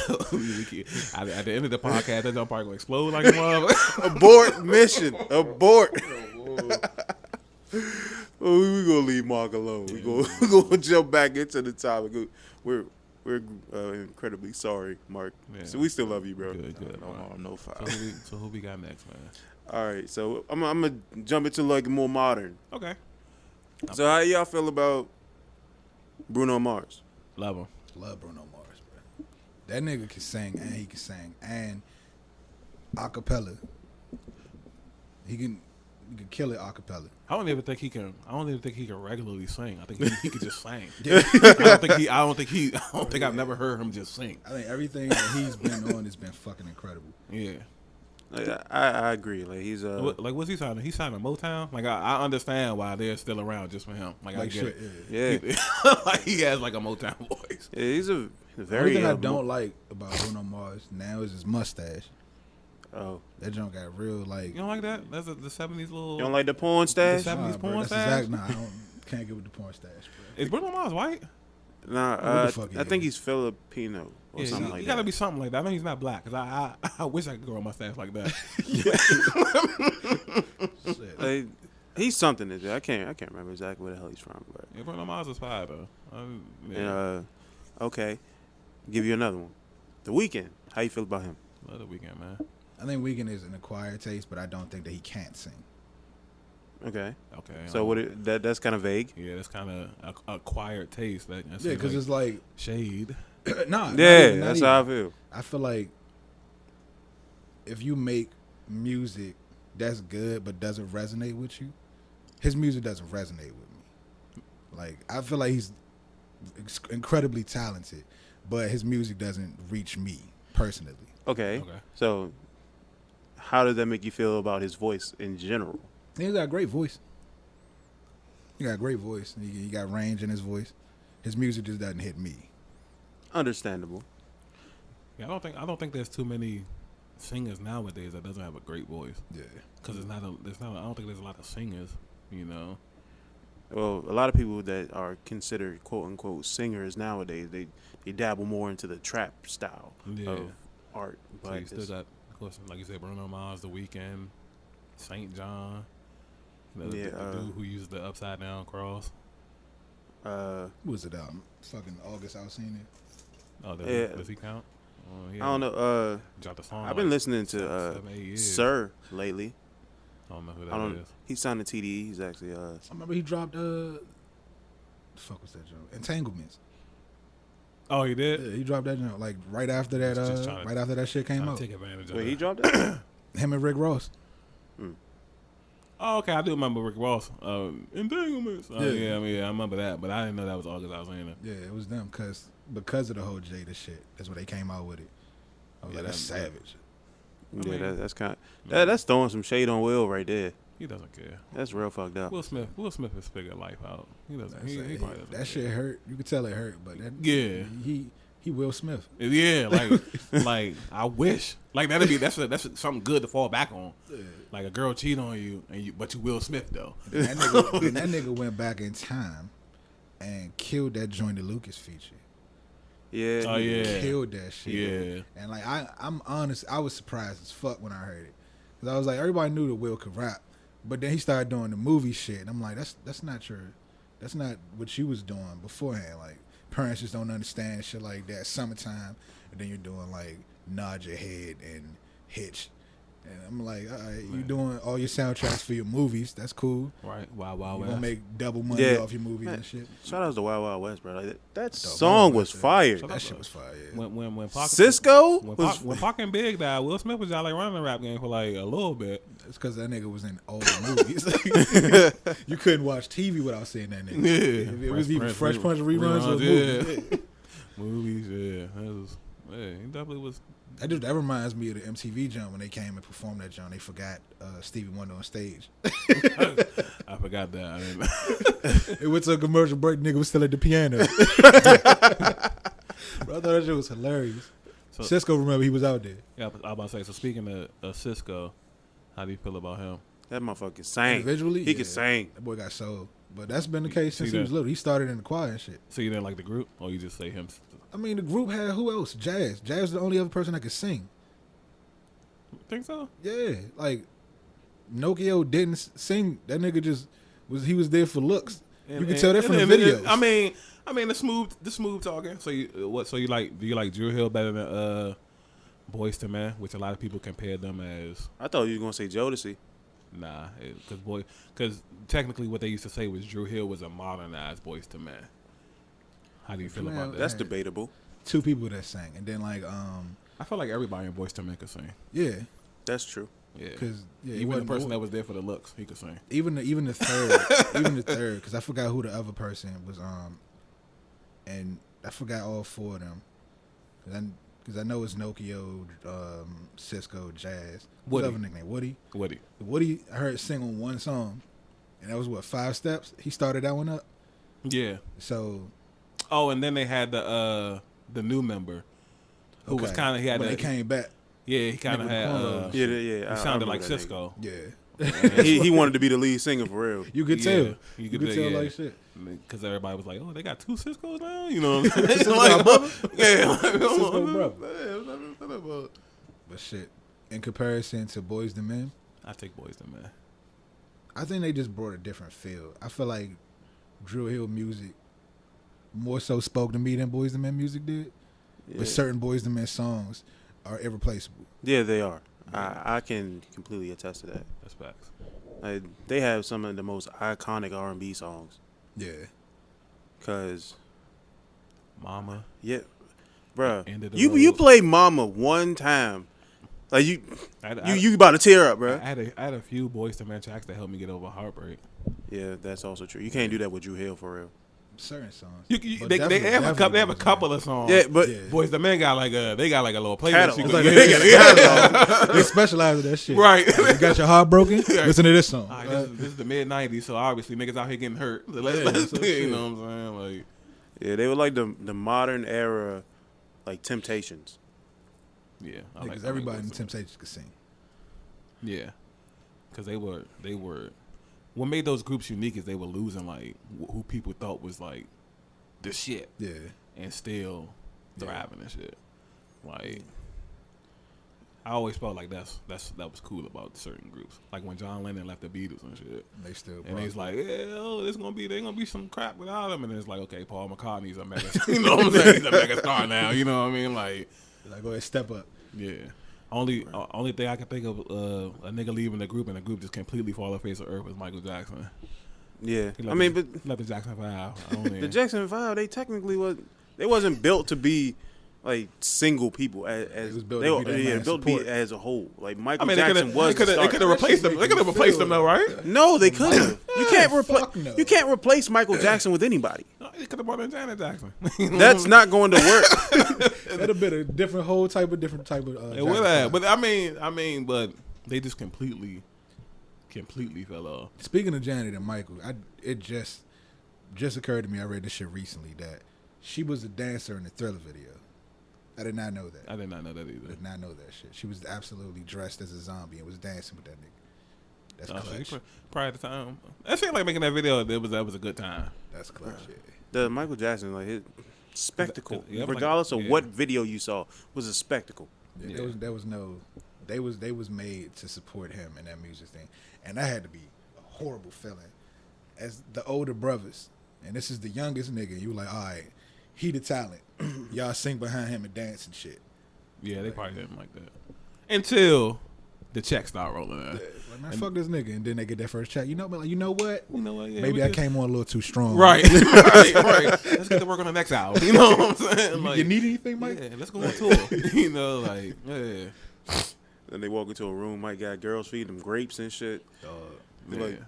at the end of the podcast, that jump probably gonna explode like a mother. Abort mission. Abort. Well, we gonna leave Mark alone. We gonna jump back into the topic. We're incredibly sorry, Mark. Yeah. So we still love you, bro. Good. No harm, no foul. So who we got next, man? All right, so I'm gonna jump into like more modern. Okay. So how y'all feel about Bruno Mars? Love him. Love Bruno Mars, bro. That nigga can sing and he can sing and acapella. He can kill it acapella. I don't even think he can regularly sing. I think he could just sing. I don't think I've never heard him just sing. I think everything that he's been on has been fucking incredible. Yeah. Like, I agree. Like he's Like what's he signing? He signed to Motown. Like I understand why they're still around just for him. Like I Like get shit, it. yeah. Like he has like a Motown voice. Yeah, he's a The very. only thing I don't like about Bruno Mars now is his mustache. Oh, That junk got real like. You don't like that? That's the 70s little. you don't like the porn stash? The 70s bro, porn that's stash? Nah, I can't get with the porn stash, bro. Is Bruno Mars white? Nah, What the fuck I think is? he's Filipino or something he like gotta that. be something like that. I know he's not black because I wish I could grow a mustache like that. Shit. Like, he's something. I can't remember exactly where the hell he's from. But Yeah, Bruno Mars is fire though. Yeah. okay, give you another one. The Weeknd. How you feel about him? Love the weekend, man. I think Weeknd is an acquired taste, but I don't think that he can't sing. Okay. Okay. So that's kind of vague. Yeah, that's kind of acquired taste. That's Yeah, because it's like shade. nah. Yeah, not that's even. how I feel. I feel like if you make music that's good but doesn't resonate with you, his music doesn't resonate with me. Like I feel like he's incredibly talented, but his music doesn't reach me personally. Okay. Okay. So, how does that make you feel about his voice in general? He's got a great voice. He got a great voice. He got range in his voice. His music just doesn't hit me. Understandable. Yeah, I don't think there's too many singers nowadays that doesn't have a great voice. Yeah. Because I don't think there's a lot of singers. You know. Well, a lot of people that are considered quote unquote singers nowadays, they dabble more into the trap style Yeah. of art. So But you still got, of course, like you said, Bruno Mars, The Weeknd, Saint John. The dude who used the upside down cross. what was it? Fucking August Alsina. Oh, Yeah. does he count? Oh, I don't know. Dropped a song. I've been like listening to 7, 8 years. Sir lately. I don't know who I that don't. is. He's signed to TDE. He's actually I remember he dropped the fuck was that joke? Entanglements. Oh, he did. Yeah, he dropped that joke like right after that. Just trying to- Right after that shit came Trying out. to take advantage of Wait, it. he dropped that. Him and Rick Ross. Oh, okay. I do remember Rick Ross. Entanglements. Oh, Yeah. yeah, I remember that, but I didn't know that was August Alsina. Yeah, it was them because of the whole Jada shit. That's when they came out with it. I was Yeah, like, that's that- savage. Yeah, mean, that's kind of that's throwing some shade on Will right there. he doesn't care. That's real fucked up. Will Smith has figured life out. He doesn't. He probably doesn't. That shit hurt. You could tell it hurt, but that, Yeah. he Will Smith. Yeah, like I wish like that's something good to fall back on. Like a girl cheat on you but you Will Smith though. That nigga went back in time and killed that Joyner Lucas feature. Yeah. Oh yeah. Killed that shit. Yeah. And like I'm honest, I was surprised as fuck when I heard it, because I was like, everybody knew that Will could rap, but then he started doing the movie shit, and I'm like, that's not what you was doing beforehand. Like, parents just don't understand shit like that. Summertime, and then you're doing like Nod Your Head and Hitch. And I'm like, all right, you doing all your soundtracks for your movies. That's cool. Right. Wow. You're gonna make double money off your movies Man, and shit. Shout out to Wild Wild West, bro. Like that song was fire. That shit was fire. Yeah. When Pac, Cisco when Pac and Big died, Will Smith was out like running the rap game for like a little bit. It's because that nigga was in old movies. You couldn't watch TV without seeing that nigga. Yeah. It was either Fresh Prince reruns or movies. Yeah. Movies, yeah. He definitely was. That reminds me of the MTV jump when they came and performed that jump. They forgot Stevie Wonder on stage. I forgot that. It went to a commercial break. Nigga was still at the piano. Bro, I thought that shit was hilarious. So, Cisco, remember, he was out there. Yeah, I was about to say. So speaking of Cisco, how do you feel about him? That motherfucker sang. Individually, He could sing. That boy got soul. But that's been the case since he was that? little. He started in the choir and shit. So you didn't like the group, or you just say him? I mean, the group had who else? Jazz. Jazz was the only other person that could sing. Think so? Yeah, like Nokia didn't sing. That nigga just he was there for looks. You can tell that from the videos. I mean the smooth talking. So you like? Do you like Drew Hill better than Boyz II Men, which a lot of people compare them as? I thought you were gonna say Jodeci. Nah, because technically what they used to say was Drew Hill was a modernized Boyz II Men. How do you feel about that? That's debatable. Two people that sang, and then like I feel like everybody in Boyz II Men could sing. yeah, That's true. Yeah, because even the person that was there for the looks, he could sing. even the third, because I forgot who the other person was. And I forgot all four of them. Because I know it's Nokia, Cisco, Jazz. What's the other nickname? Woody. Woody, I heard sing on one song, and that was 5 Steps. He started that one up. Yeah. So. Oh, and then they had the new member, who was kind of when they came back. Yeah, he kind of had. Yeah. He sounded like Cisco. Yeah. he wanted to be the lead singer for real. You could tell. You could tell like shit. Because everybody was like, "Oh, they got 2 Ciscos now." You know what I'm saying? Cisco like, brother? Yeah. Cisco brother. Yeah. But shit, in comparison to Boyz II Men, I take Boyz II Men. I think they just brought a different feel. I feel like Drew Hill music more so spoke to me than Boyz II Men music did. Yeah. But certain Boyz II Men songs are irreplaceable. Yeah, they are. I can completely attest to that. That's facts. Like, they have some of the most iconic R&B songs. Yeah. Cause, Mama. yeah, bruh, End of the you road. play Mama one time, like you I about to tear up, bruh. I had a few Boyz II Men tracks that helped me get over heartbreak. Yeah, that's also true. You can't do that with Drew Hill for real. Certain songs. They have a couple of songs. Yeah, but Boyz II Men got like a little playlist. Catalog. You It's can- like they got a catalog. They specialize in that shit. Right. You got your heart broken? Listen to this song. All right, this is the mid '90s, so obviously niggas out here getting hurt. So let's so you know what I'm saying? Like, yeah, they were like the modern era, like Temptations. yeah, Because everybody in Temptations could sing. Yeah, because they were. What made those groups unique is they were losing like who people thought was like the shit, Yeah. and still thriving and shit. Like, I always felt like that was cool about certain groups. Like when John Lennon left the Beatles and shit, They still. and he's like, there's gonna be some crap without him, and it's like, okay, Paul McCartney's a mega, you know what I'm saying? He's a mega star now. You know what I mean? Like, go ahead, step up. yeah. Only thing I can think of a nigga leaving the group and the group just completely fall off the face of earth was Michael Jackson. Yeah, He I mean, but left the Jackson 5. the Jackson 5, they technically wasn't built to be like single people as was built they to be that man's built to be support. as a whole. Like I Michael mean, Jackson was. they could have replaced them. They could have replaced them though, right? No, they couldn't. You can't fuck replace. no. You can't replace Michael Jackson with anybody. No, they could have brought in Janet Jackson. That's not going to work. That'd have been a different different type of. It would have, but I mean, but they just completely fell off. Speaking of Janet and Michael, it just occurred to me. I read this shit recently that she was a dancer in the Thriller video. I did not know that. I did not know that either. Did not know that shit. She was absolutely dressed as a zombie and was dancing with that nigga. That's clutch. Prior to time, I feel like making that video. That was a good time. That's clutch. Yeah. The Michael Jackson, like his spectacle, Yeah, regardless like, of what video you saw, was a spectacle. Yeah, there was no. They was made to support him in that music thing, and that had to be a horrible feeling. As the older brothers, and this is the youngest nigga, you were like, all right, he the talent. Y'all sing behind him and dance and shit. Yeah, they probably didn't like that until the checks start rolling in. Like, man, fuck this nigga, and then they get their first check. You know, like, you know what? You know what? Yeah, Maybe I came on a little too strong. Right. right. Let's get to work on the next album. You know what I'm saying? Like, you need anything, Mike? Yeah, let's go on tour. You know, like, yeah. Then they walk into a room, Mike got girls feeding them grapes and shit. Yeah. Like,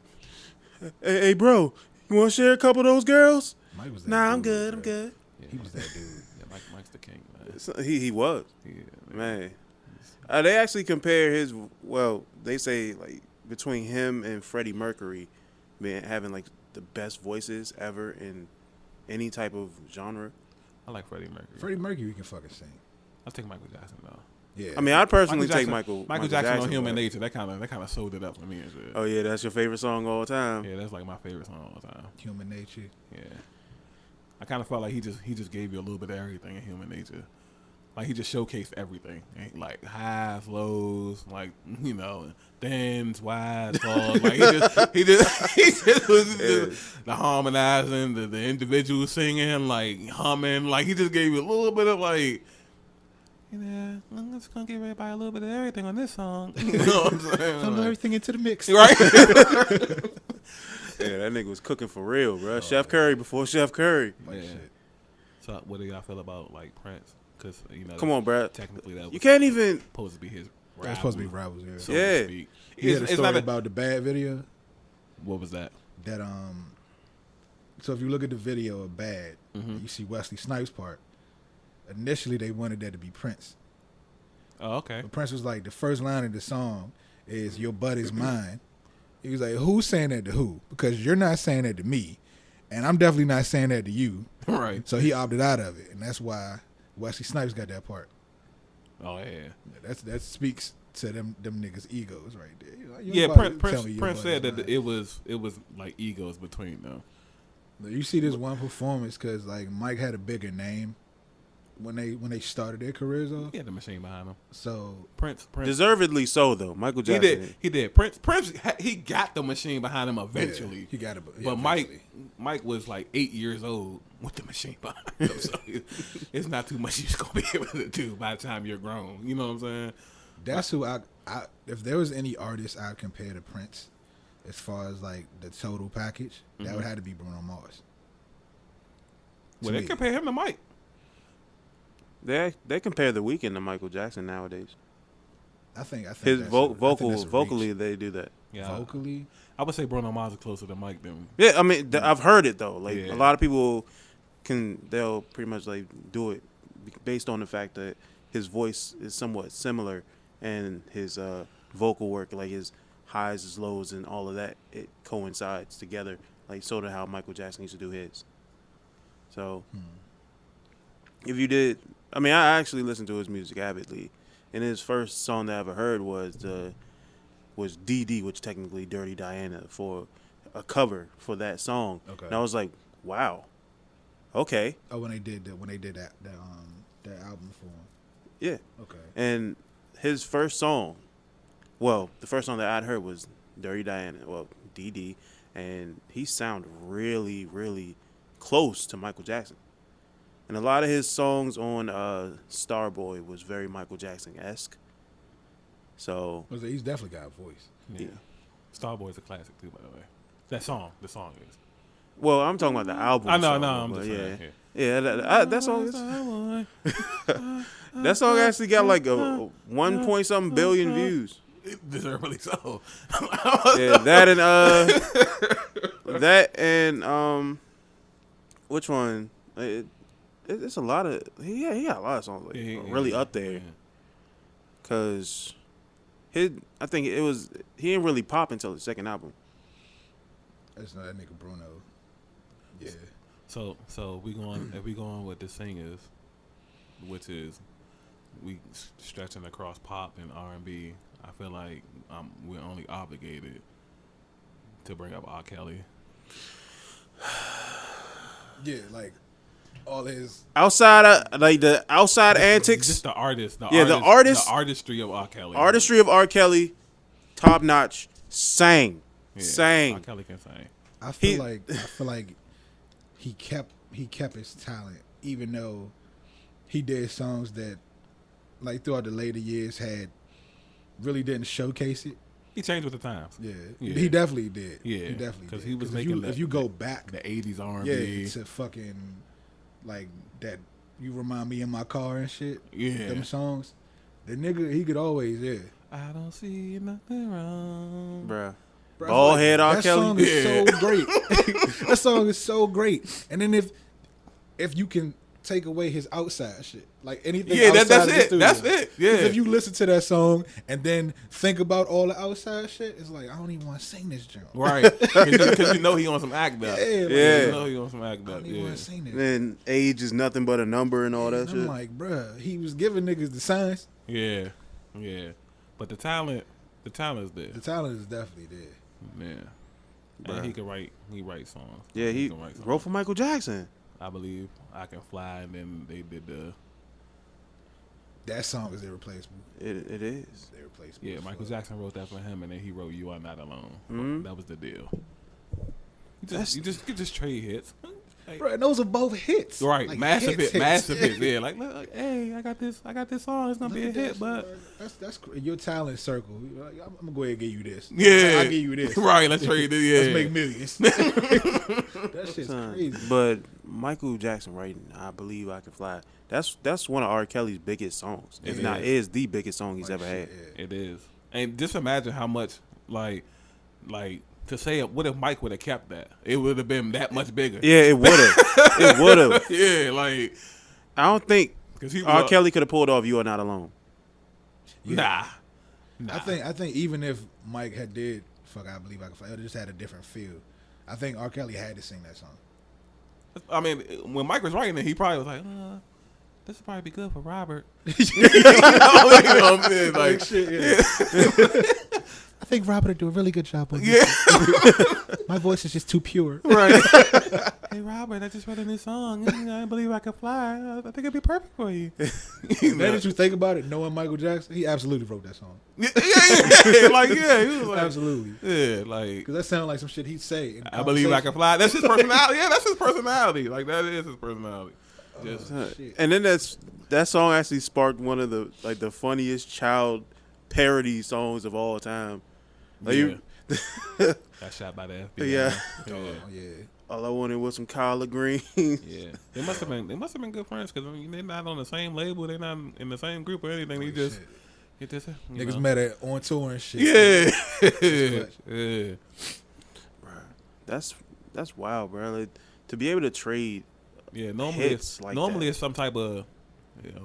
hey, bro, you want to share a couple of those girls? Mike was that Nah, I'm dude, good. man. I'm good. He was that dude. Yeah, Mike's the king, man. So he was, Yeah, man. They actually compare his. Well, they say like between him and Freddie Mercury, man, having like the best voices ever in any type of genre. I like Freddie Mercury. Freddie Mercury can fucking sing. I'll take Michael Jackson though. Yeah. I mean, I'd personally take Michael Michael Jackson on Human but- Nature. That kind of sold it up for me and shit. Oh yeah, that's your favorite song all the time. Yeah, that's like my favorite song all the time. Human Nature. Yeah, I kind of felt like he just gave you a little bit of everything in Human Nature. Like he just showcased everything, like highs, lows, like you know, thins, wides, falls. Like he just was just the harmonizing, the individual singing, like humming. Like he just gave you a little bit of like, you know, I'm just gonna give everybody a little bit of everything on this song. You know what I'm saying? Throw everything into the mix. Right. Yeah, that nigga was cooking for real, bro. Chef Curry before Chef Curry. Yeah. So what do y'all feel about like Prince? Because you know, Come on, bro. technically that was You can't even. supposed to be his. That's supposed to be rivals. Yeah. So Yeah. to speak. He had a It's story not about the bad video. what was that? That So if you look at the video of Bad, Mhm. you see Wesley Snipes' part. Initially, they wanted that to be Prince. Oh, okay. But Prince was like, the first line of the song is "Your butt is mine." He was like, "Who's saying that to who? Because you're not saying that to me, and I'm definitely not saying that to you." Right. So he opted out of it, and that's why Wesley Snipes got that part. Oh yeah. That speaks to them niggas' egos right there. You're like, you Yeah. ain't about to tell Prince me your Prince butt said is that mine. it was like egos between them. You see this one performance because like Mike had a bigger name when they started their careers off. He had the machine behind him. So Prince. Deservedly so, though. Michael Jackson. He did. Prince. He got the machine behind him eventually. yeah, he got it. But Mike was like 8 years old with the machine behind him, so it's not too much you're gonna be able to do by the time you're grown. You know what I'm saying? That's who I if there was any artist I'd compare to Prince, as far as like the total package, that would have to be Bruno Mars. Well, To they me. compare him to Mike. They compare The Weeknd to Michael Jackson nowadays. I think His that's vocally reach. they do that. Yeah, Vocally, I would say Bruno Mars is closer to Mike than. Yeah, I mean I've heard it though. Like Yeah. a lot of people they'll pretty much like do it based on the fact that his voice is somewhat similar and his vocal work, like his highs, his lows, and all of that, it coincides together. Like sort of how Michael Jackson used to do his. So if you did, I mean, I actually listened to his music avidly, and his first song that I ever heard was DD, which technically Dirty Diana, for a cover for that song. Okay. And I was like, wow, okay, oh, when they did that album for him. yeah. Okay. And his first song, well, the first song that I'd heard was Dirty Diana, well, DD, and he sounded really, really close to Michael Jackson. And a lot of his songs on Starboy was very Michael Jackson-esque. So, He's definitely got a voice. Yeah. Starboy is a classic too, by the way. The song is. well, I'm talking about the album. I know, song, no, I'm but just yeah. saying. Yeah. Yeah, that song is. That song actually got like a 1 point something billion views. Deservedly so. Yeah, that and which one? It's a lot of he got a lot of songs like really up there. Yeah. Cause I think he didn't really pop until his second album. That's not that nigga Bruno. Yeah. So we going if we going with this thing is, which is we stretching across pop and R&B. I feel like we're only obligated to bring up R. Kelly. Yeah, like all his Outside of like the outside antics, Just the artist. The artistry of R. Kelly. artistry of R. Kelly, top notch. Sang. R. Kelly can sing. I feel like he kept his talent, even though he did songs that, like throughout the later years, really didn't showcase it. He changed with the times. Yeah, Yeah. he definitely did. Yeah, he definitely because did. he was 'Cause making if you go back, the '80s R&B. yeah, to fucking like that. You remind me in my car and shit. Yeah. Them songs. The nigga, he could always, I don't see nothing wrong. Bruh. Bro, Bald head R. that Kelly. song is so great. That song is so great. And then if you can take away his outside shit, like anything, Yeah, outside that's of the it. studio. That's it. Yeah. 'Cause if you listen to that song and then think about all the outside shit, it's like I don't even want to sing this jump. Right. Because you know he on some act up. Yeah, like, Yeah. You know he on some act I up. don't even Yeah. want to sing this. Then age is nothing but a number and all that And shit. I'm like, bruh, he was giving niggas the signs. Yeah. Yeah. But the talent is there. The talent is definitely there. Yeah. Bruh. And he writes songs. Yeah, he can write songs. wrote for Michael Jackson. I believe I Can Fly, and then they did That song is irreplaceable. It is. Irreplaceable. yeah, as Michael fuck. Jackson wrote that for him, and then he wrote You Are Not Alone. Mhm. That was the deal. You just trade hits. Like, Bruh, and those are both hits. right, Like, massive hits. hits. Yeah, like hey, I got this song. It's gonna be a hit, but that's your talent circle. Like, I'm gonna go ahead and give you this. yeah, I'll give you this. Right, let's trade it. Yeah, Let's make millions. That shit's Son, crazy. But Michael Jackson writing I Believe I Can Fly. That's one of R. Kelly's biggest songs. If It not is the biggest song he's Like, ever had. shit, yeah. it is. And just imagine how much like to say what if Mike would have kept that? It would have been that much bigger. Yeah, it would have. It would have. Yeah, like I don't think because he R. was Kelly could have pulled off You Are Not Alone. nah. I think even if Mike had did fuck I Believe I Can Fly, it just had a different feel. I think R. Kelly had to sing that song. I mean, when Mike was writing it, he probably was like, this would probably be good for Robert. You know what I'm saying? Like, shit, yeah. I think Robert would do a really good job on yeah. My voice is just too pure. Right. Hey, Robert, I just wrote a new song. I Believe I Can Fly. I think it'd be perfect for you. Now that you think about it, knowing Michael Jackson, he absolutely wrote that song. Yeah. Like, yeah. He was like, Absolutely. yeah, like, Because that sounded like some shit he'd say. In I Believe I Can Fly. That's his personality. Yeah, that's his personality. Like, that is his personality. Just, shit. And then that song actually sparked one of the funniest child parody songs of all time. Like yeah. Got shot by the FBI. Yeah. Yeah. Oh, yeah. All I wanted was some collard greens. Yeah, they must have been good friends because I mean, they're not on the same label, they're not in the same group or anything. They Holy just shit. get this. Niggas met at on tour and shit. Yeah, yeah. Bruh, that's wild, bro. Like, to be able to trade Yeah, normally hits like normally that. it's some type of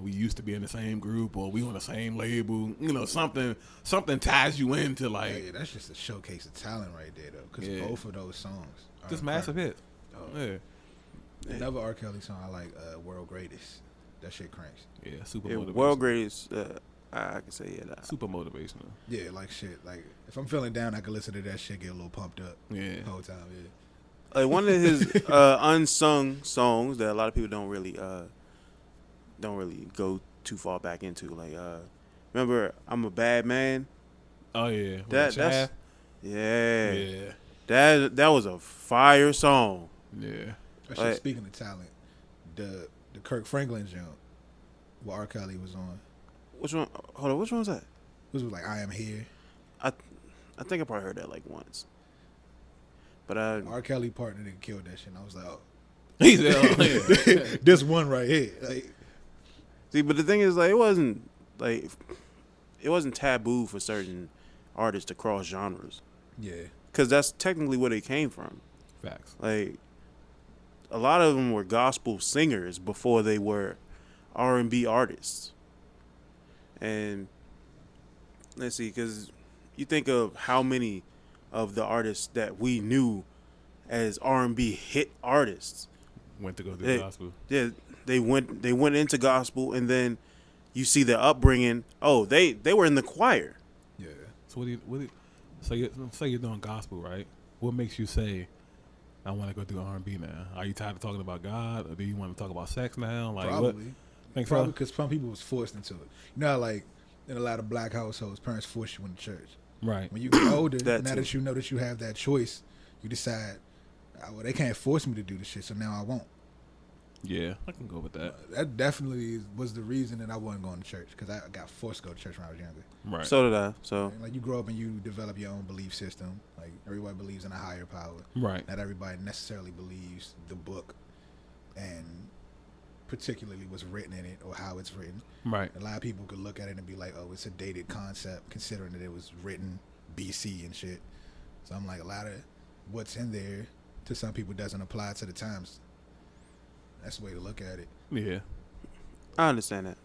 we used to be in the same group or we on the same label. You know, something ties you into like Yeah, that's just a showcase of talent right there, though. Because Yeah. both of those songs are just massive hits. Oh. Yeah, Another R. Kelly song I like, World Greatest. That shit cranks. yeah, super Yeah, motivational. world greatest. I can say it. Super motivational. Yeah, like shit. Like if I'm feeling down, I can listen to that shit, get a little pumped up Yeah, the whole time. Yeah. Like one of his unsung songs that a lot of people don't really go too far back into. Like remember I'm a Bad Man? oh yeah, That's Shaft? yeah. yeah, That was a fire song. yeah. That shit, Like- speaking of talent, the Kirk Franklin jump, what R. Kelly was on, Which one? Hold on, which one was that? was like I Am Here. I think I probably heard that like once. But R. Kelly partnered and killed that shit. And I was like, oh, He said, oh, yeah. This one right here. Like, See, but the thing is, like, it wasn't taboo for certain artists to cross genres, yeah. because that's technically where they came from. Facts. Like, a lot of them were gospel singers before they were R&B artists. And let's see, because you think of how many of the artists that we knew as R&B hit artists Went to go do the gospel. Yeah, they went into gospel, and then you see their upbringing. Oh, they were in the choir. Yeah. So say you're doing gospel, right? What makes you say, I want to go do R&B now? Are you tired of talking about God, or do you want to talk about sex now? Like, Probably. what? Think Probably so? because some people was forced into it. You know how, like, in a lot of black households, parents force you into church. Right. When you get older, That now too. that you know that you have that choice, you decide, well, they can't force me to do this shit, so now I won't. Yeah, I can go with that. That definitely was the reason that I wasn't going to church, because I got forced to go to church when I was younger. Right. So did I. So Like, you grow up and you develop your own belief system. Like, everybody believes in a higher power. Right. Not everybody necessarily believes the book and particularly what's written in it or how it's written. Right. A lot of people could look at it and be like, oh, it's a dated concept, considering that it was written BC and shit. So I'm like, a lot of what's in there to some people doesn't apply to the times. That's the way to look at it. Yeah. I understand that.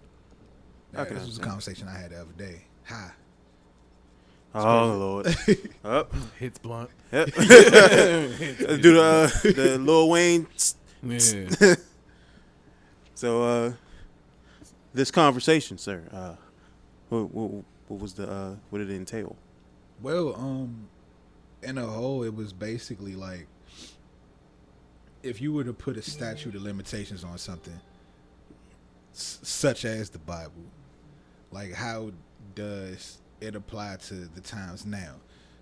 Yeah, can this was a understand. conversation I had the other day. Hi. Oh Lord. Up. Hits blunt. Yep. Do the Lil Wayne. Yeah. So this conversation, sir. What was the what did it entail? Well, in a whole, it was basically like, if you were to put a statute of limitations on something, such as the Bible, like, how does it apply to the times now?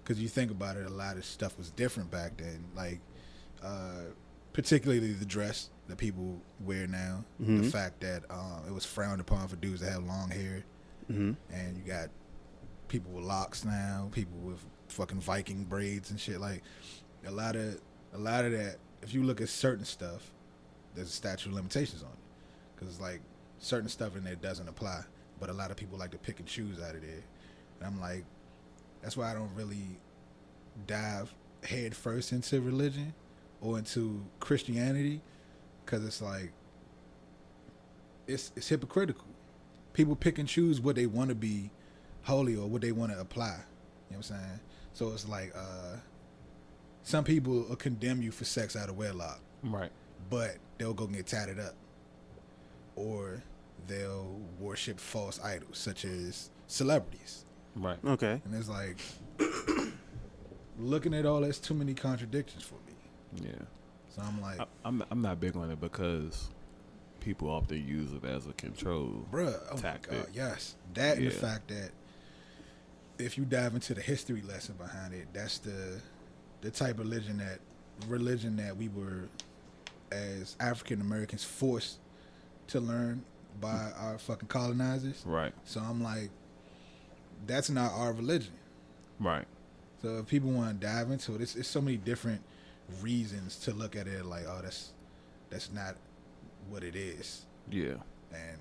Because you think about it, a lot of stuff was different back then. Like, particularly the dress that people wear now, the fact that it was frowned upon for dudes that have long hair, and you got people with locks now, people with fucking Viking braids and shit. Like, a lot of that. If you look at certain stuff, there's a statute of limitations on it, because like certain stuff in there doesn't apply, but a lot of people like to pick and choose out of there. And I'm like, that's why I don't really dive head first into religion or into Christianity, because it's like it's hypocritical. People pick and choose what they want to be holy or what they want to apply. You know what I'm saying? So it's like some people will condemn you for sex out of wedlock, Right. but they'll go get tatted up, or they'll worship false idols such as celebrities. Right. Okay. And it's like, looking at all, that's too many contradictions for me. Yeah. So I'm like, I'm not big on it because people often use it as a control. bruh, oh my tactic. God, yes. That and the Yeah. fact that if you dive into the history lesson behind it, that's the type of religion that we were, as African Americans, forced to learn by our fucking colonizers. Right. So I'm like, that's not our religion. Right. So if people want to dive into it, it's so many different reasons to look at it like, oh, that's not what it is. Yeah. And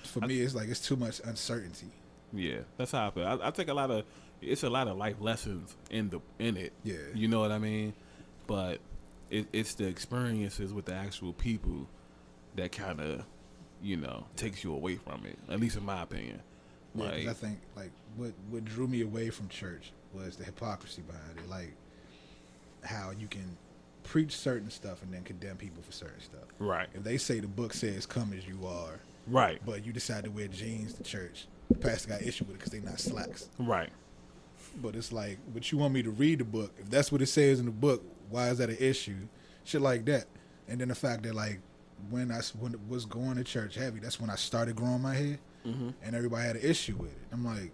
for me, it's like, it's too much uncertainty. Yeah. That's how I feel. I think it's a lot of life lessons in it. Yeah. You know what I mean? But it's the experiences with the actual people that kind of, takes you away from it. At least in my opinion. Yeah, 'cause Like, I think like what drew me away from church was the hypocrisy behind it. Like, how you can preach certain stuff and then condemn people for certain stuff. right. If they say the book says come as you are, Right. but you decide to wear jeans to church, the pastor got issue with it because they not slacks. Right. But it's like, but you want me to read the book? If that's what it says in the book, why is that an issue? Shit like that. And then the fact that, like, when it was going to church heavy, that's when I started growing my hair, and everybody had an issue with it. I'm like,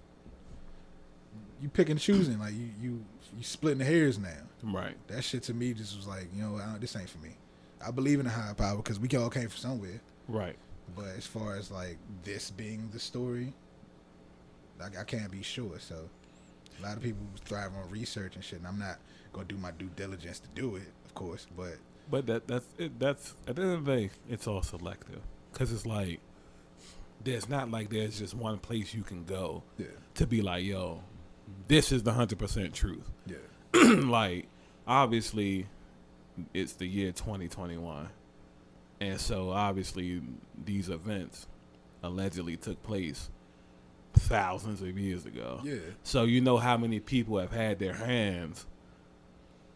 you pick and choosing, like you splitting the hairs now. Right. That shit to me just was like, this ain't for me. I believe in a higher power because we all came from somewhere. Right. But as far as like this being the story, like, I can't be sure. So a lot of people thrive on research and shit, and I'm not gonna do my due diligence to do it, of course. But But that's it. That's at the end of the day, it's all selective because it's like there's not like there's just one place you can go to be like, yo, this is the 100% truth. Yeah. Like obviously, it's the year 2021, and so obviously these events allegedly took place thousands of years ago. Yeah. So you know how many people have had their hands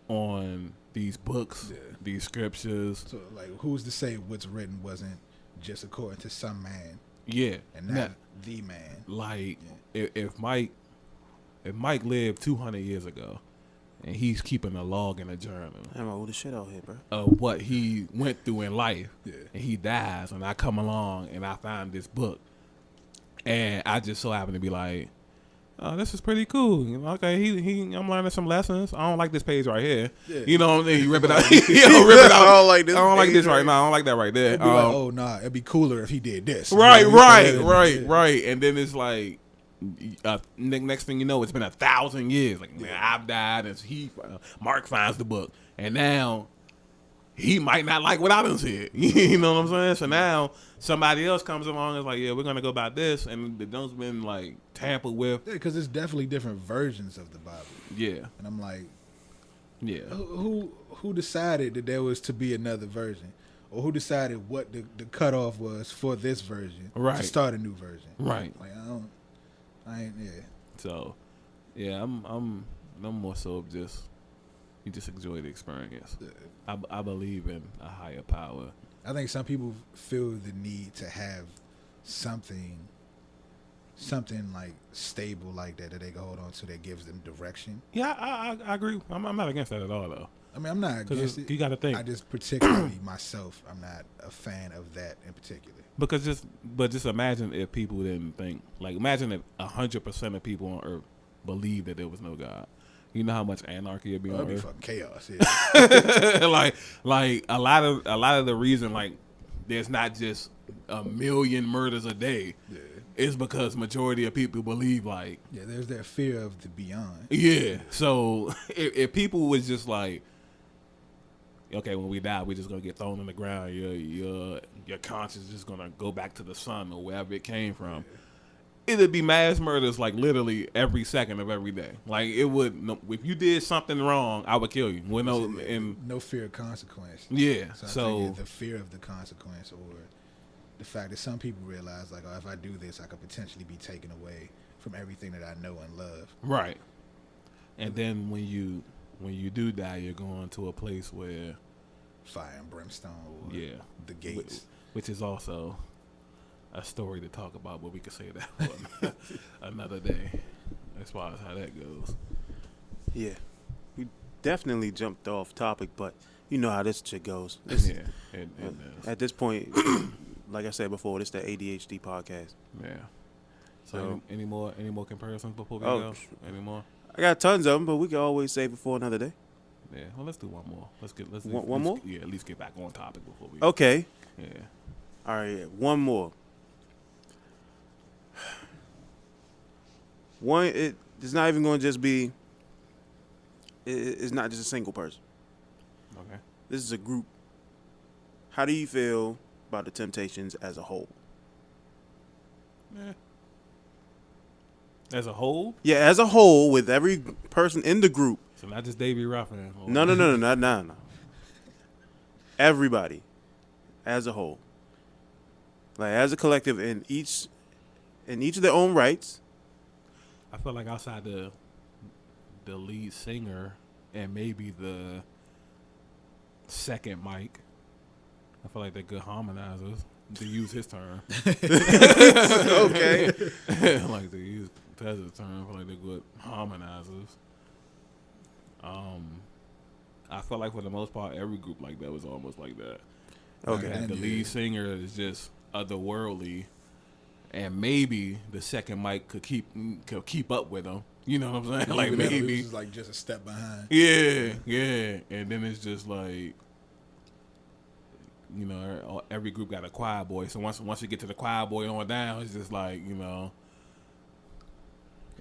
on these books, these scriptures. So, like, who's to say what's written wasn't just according to some man? Yeah. And not the man. Like, if Mike lived 200 years ago, and he's keeping a log and a journal I'm old as shit out here, bro. of what he went through in life, Yeah. and he dies, and I come along and I find this book, and I just so happen to be like, oh, this is pretty cool. You know, okay, I'm learning some lessons. I don't like this page right here. Yeah. You know what I mean? You rip it out. You know, rip it out. I don't like this I don't like page this right right now. I don't like that right there. It'd be like, oh, nah, it'd be cooler if he did this. Right. Yeah. And then it's like, next thing you know, it's been 1,000 years. Like, man, I've died, and Mark finds the book, and now he might not like what I done said. You know what I'm saying? So now somebody else comes along and is like, yeah, we're gonna go about this, and the those been like tampered with. Yeah, because it's definitely different versions of the Bible. Yeah. And I'm like, Yeah. who decided that there was to be another version? Or who decided what the cutoff was for this version to start a new version? Right. Like, yeah. So, yeah, I'm more so just you just enjoy the experience. I believe in a higher power. I think some people feel the need to have something like stable like that they can hold on to that gives them direction. Yeah, I agree. I'm not against that at all, though. I mean, I'm not against it. You got to think. I just particularly myself, I'm not a fan of that in particular. Because just imagine if people didn't think. Like, imagine if 100% of people on Earth believed that there was no God. You know how much anarchy would be on It'd be Earth. fucking chaos. Yeah. like a lot of the reason like there's not just a million murders a day. Yeah. Is because majority of people believe like There's that fear of the beyond. Yeah. So if people was just like, okay, when we die, we're just gonna get thrown in the ground. Your conscience is just gonna go back to the sun or wherever it came from. It'd be mass murders like literally every second of every day. Like it would. If you did something wrong, I would kill you. With No fear of consequence. Yeah. So I think the fear of the consequence, or the fact that some people realize like, oh, if I do this, I could potentially be taken away from everything that I know and love. Right. And then when you do die, you're going to a place where fire and brimstone. Or the gates, which is also a story to talk about, but we could say that for another day as far as how that goes. Yeah, we definitely jumped off topic, but you know how this shit goes. At this point, like I said before, this is the ADHD podcast. Yeah. So any more comparisons before we go? Any more? I got tons of them, but we can always save it for another day. Yeah. Well, let's do one more. Let's one more. Yeah, at least get back on topic before we. Okay. Yeah. All right. One more. It's not even going to just be. It's not just a single person. Okay. This is a group. How do you feel about the Temptations as a whole? As a whole? Yeah, as a whole, with every person in the group. So not just Davey Ruffin. No. Everybody, as a whole, like as a collective, in each of their own rights. I feel like outside the lead singer and maybe the second mic, I feel like they're good harmonizers. To use his term. Okay. Like to use Cortez's term, I feel like they're good harmonizers. I feel like for the most part, every group like that was almost like that. Okay. Like the lead singer is just otherworldly, and maybe the second mic could keep up with him. You know what I'm saying? Like maybe it's like just a step behind. Yeah. And then it's just like, you know, every group got a choir boy. So once you get to the choir boy on down, it's just like, you know,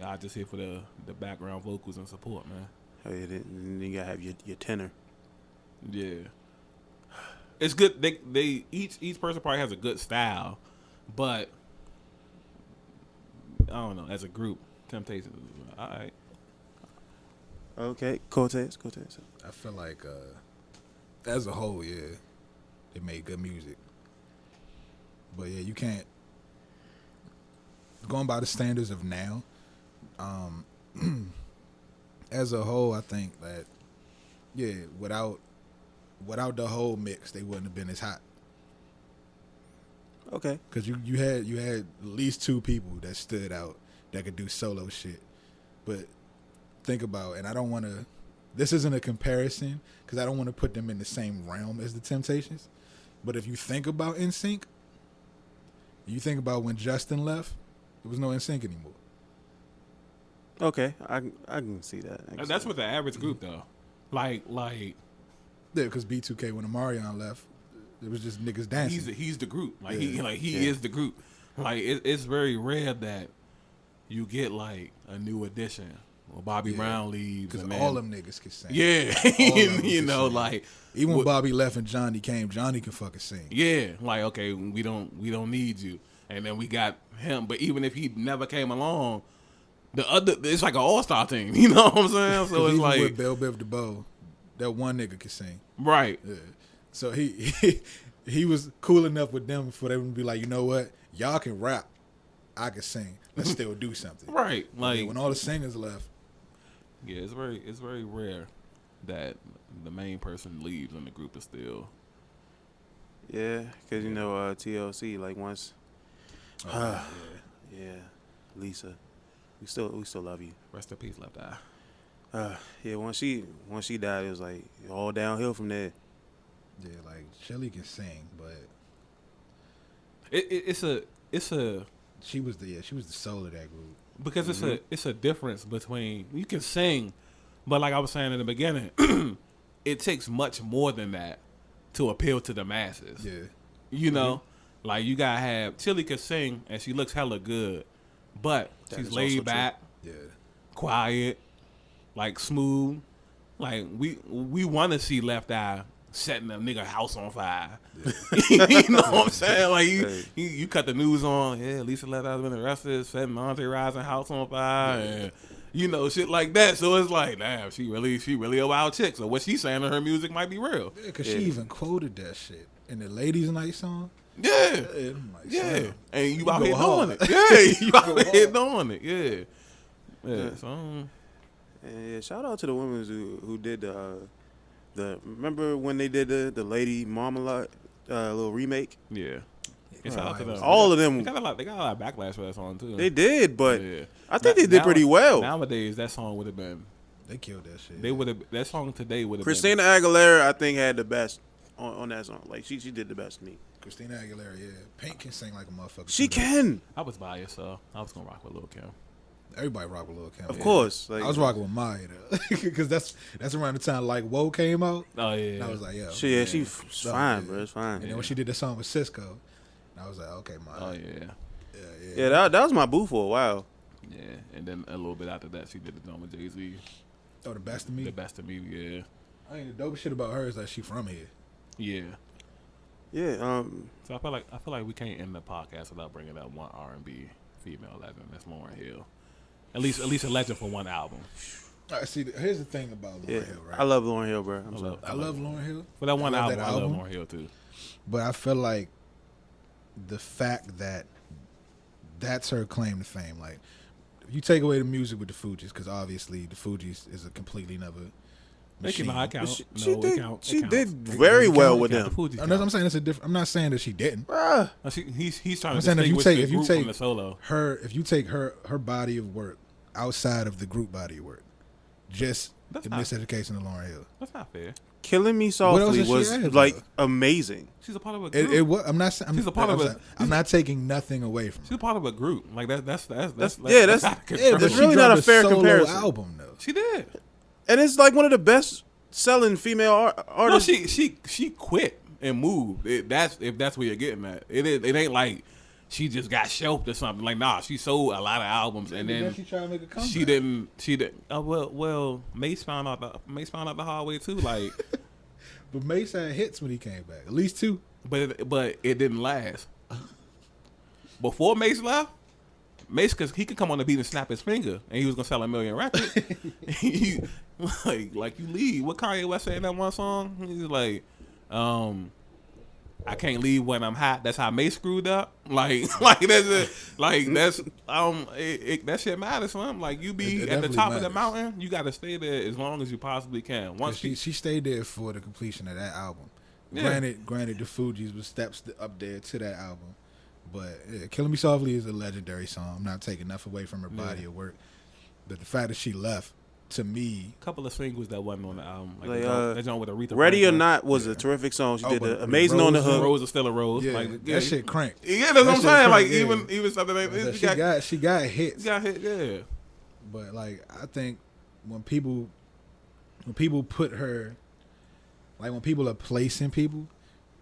y'all just here for the background vocals and support, man. Then you gotta have your tenor. Yeah. It's good. They each person probably has a good style, but I don't know. As a group, Temptations, all right. Okay, Cortez. I feel like as a whole, yeah, they made good music. But yeah, you can't going by the standards of now. As a whole, I think that yeah, without the whole mix, they wouldn't have been as hot. Okay. Because you had at least two people that stood out that could do solo shit. But think about, and I don't want to. This isn't a comparison because I don't want to put them in the same realm as the Temptations. But if you think about NSYNC, you think about when Justin left, there was no NSYNC anymore. Okay, I can see that. That's with the average group though. Like yeah, because B2K when Amarion left, it was just niggas dancing. he's the group. Like he is the group. Like it's very rare that you get like a new addition. Well, Bobby Brown leaves, because and all them niggas can sing. Yeah, you know, sing. like even when Bobby left and Johnny came, Johnny can fucking sing. Yeah, like okay, we don't need you, and then we got him. But even if he never came along, it's like an all-star team. You know what I'm saying? So it's even like with Bell Biv DeVoe, that one nigga can sing. Right. Yeah. So he was cool enough with them for them to be like, you know what, y'all can rap, I can sing. Let's still do something. Right. Like when all the singers left. Yeah, it's very rare that the main person leaves and the group is still. Yeah, because you know TLC like once. Yeah, Lisa, we still love you. Rest in peace, Left Eye. Yeah, once she died, it was like all downhill from there. Yeah, like Shelly can sing, but it's a she was the soul of that group. Because it's a difference between you can sing, but like I was saying in the beginning, it takes much more than that to appeal to the masses. Yeah, you know, like you gotta have Chili can sing and she looks hella good, but she's laid back, quiet, like smooth. Like we want to see Left Eye setting a nigga house on fire. Yeah. You know what I'm saying? Like you cut the news on, Lisa Left Eye's been arrested, setting Andre Rising house on fire, and you know, shit like that. So it's like, damn, she really a wild chick. So what she's saying in her music might be real. Yeah, because she even quoted that shit in the Ladies Night song. Yeah. Yeah. And you out here doing it. Yeah, you out here doing it. Yeah. So yeah, shout out to the women who did remember when they did the Lady Marmalade little remake? Yeah. It's out to them. All of them. They got a lot of backlash for that song too. They did, but I think they did pretty well. Nowadays, that song would have been. They killed that shit. They would have. That song today would have. Christina Aguilera, I think, had the best on that song. Like she did the best to me. Christina Aguilera, yeah. Pink can sing like a motherfucker. She can. I was biased, so I was gonna rock with Lil' Kim. Everybody rock with Lil' Kim. Of course. Like, I was rocking with Maya though, because that's around the time like Whoa came out. Oh yeah. And I was like, yo. She's fine, bro. It's fine. And then when she did the song with Cisco, I was like, okay, Maya. Oh yeah. Yeah, that was my boo for a while. Yeah, and then a little bit after that, she did the song with Jay-Z. Oh, The Best of Me. The Best of Me, yeah. I mean, the dope shit about her is that she from here. Yeah. Yeah. So I feel like we can't end the podcast without bringing up one R&B female legend. That's Lauryn Hill. At least a legend for one album. All right, see, here's the thing about Lauryn Hill, right? I love Lauryn Hill, bro. I love Lauryn Hill. For that one album, I love album. Lauryn Hill too. But I feel like the fact that that's her claim to fame. Like, if you take away the music with the Fugees, because obviously the Fugees is a completely another machine. She did very well with them. I'm saying it's a different. I'm not saying that she didn't. He's trying I'm to saying if you take the solo. if you take her body of work outside of the group body of work, just the Miseducation of Lauryn Hill. That's not fair. Killing Me Softly was like amazing. She's a part of a group. I'm not taking nothing away from her. She's a part of a group. Like that's that's really not a fair comparison. Album though. She did. And it's like one of the best selling female artists. No, she quit and moved. If that's where you're getting at. It ain't like she just got shelved or something. Like, nah, she sold a lot of albums and then she tried to make a comeback. She didn't. Oh well, Mace found out the hard way too. Like, But Mace had hits when he came back. At least 2. But it didn't last. Before Mace left, Mace, because he could come on the beat and snap his finger, and he was gonna sell 1 million records. like you leave. What Kanye West said in that one song? He's like, I can't leave when I'm hot. That's how Mace screwed up. That shit matters, son. Like you be at the top of the mountain, you got to stay there as long as you possibly can. Once she stayed there for the completion of that album. Yeah. Granted, the Fugees was steps up there to that album, but "Killing Me Softly" is a legendary song. I'm not taking enough away from her body of work, but the fact that she left. To me, a couple of singles that wasn't on the album, that joint with Aretha "Ready Franklin. or Not" was a terrific song. She did amazing on the hook. Rose is still a rose. Yeah, that shit cranked. Yeah, that's what I'm saying. Like even something like this, she got hits. She got hit. Yeah, but like I think when people put her, like when people are placing people,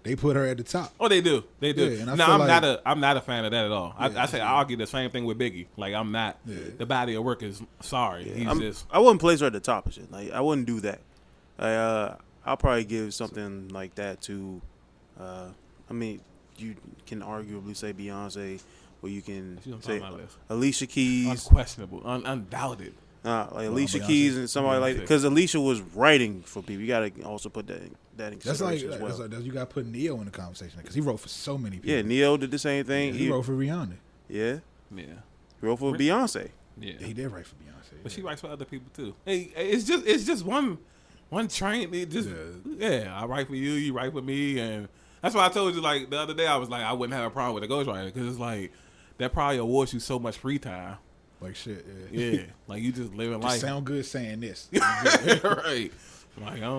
they put her at the top. Oh, they do. They do. Yeah, no, I'm not a fan of that at all. Yeah, I argue the same thing with Biggie. Like I'm not. Yeah. The body of work is sorry. Yeah, I wouldn't place her at the top of shit. Like I wouldn't do that. I'll probably give something like that to. I mean, you can arguably say Beyonce, or you can say Alicia Keys. Unquestionable, undoubted. Like Alicia Keys and somebody like that. Because Alicia was writing for people. You got to also put that in consideration as well. That's like you got to put Neo in the conversation because he wrote for so many people. Yeah, Neo did the same thing. Yeah, he wrote for Rihanna. Yeah. Yeah. He wrote for Beyonce. Yeah. He did write for Beyonce. But she writes for other people too. Hey, it's just one train. It just I write for you, you write for me, and that's why I told you like the other day I was like I wouldn't have a problem with a ghostwriter because it's like that probably awards you so much free time. Like shit, yeah. Like you just living life. Sound good saying this, right? Like I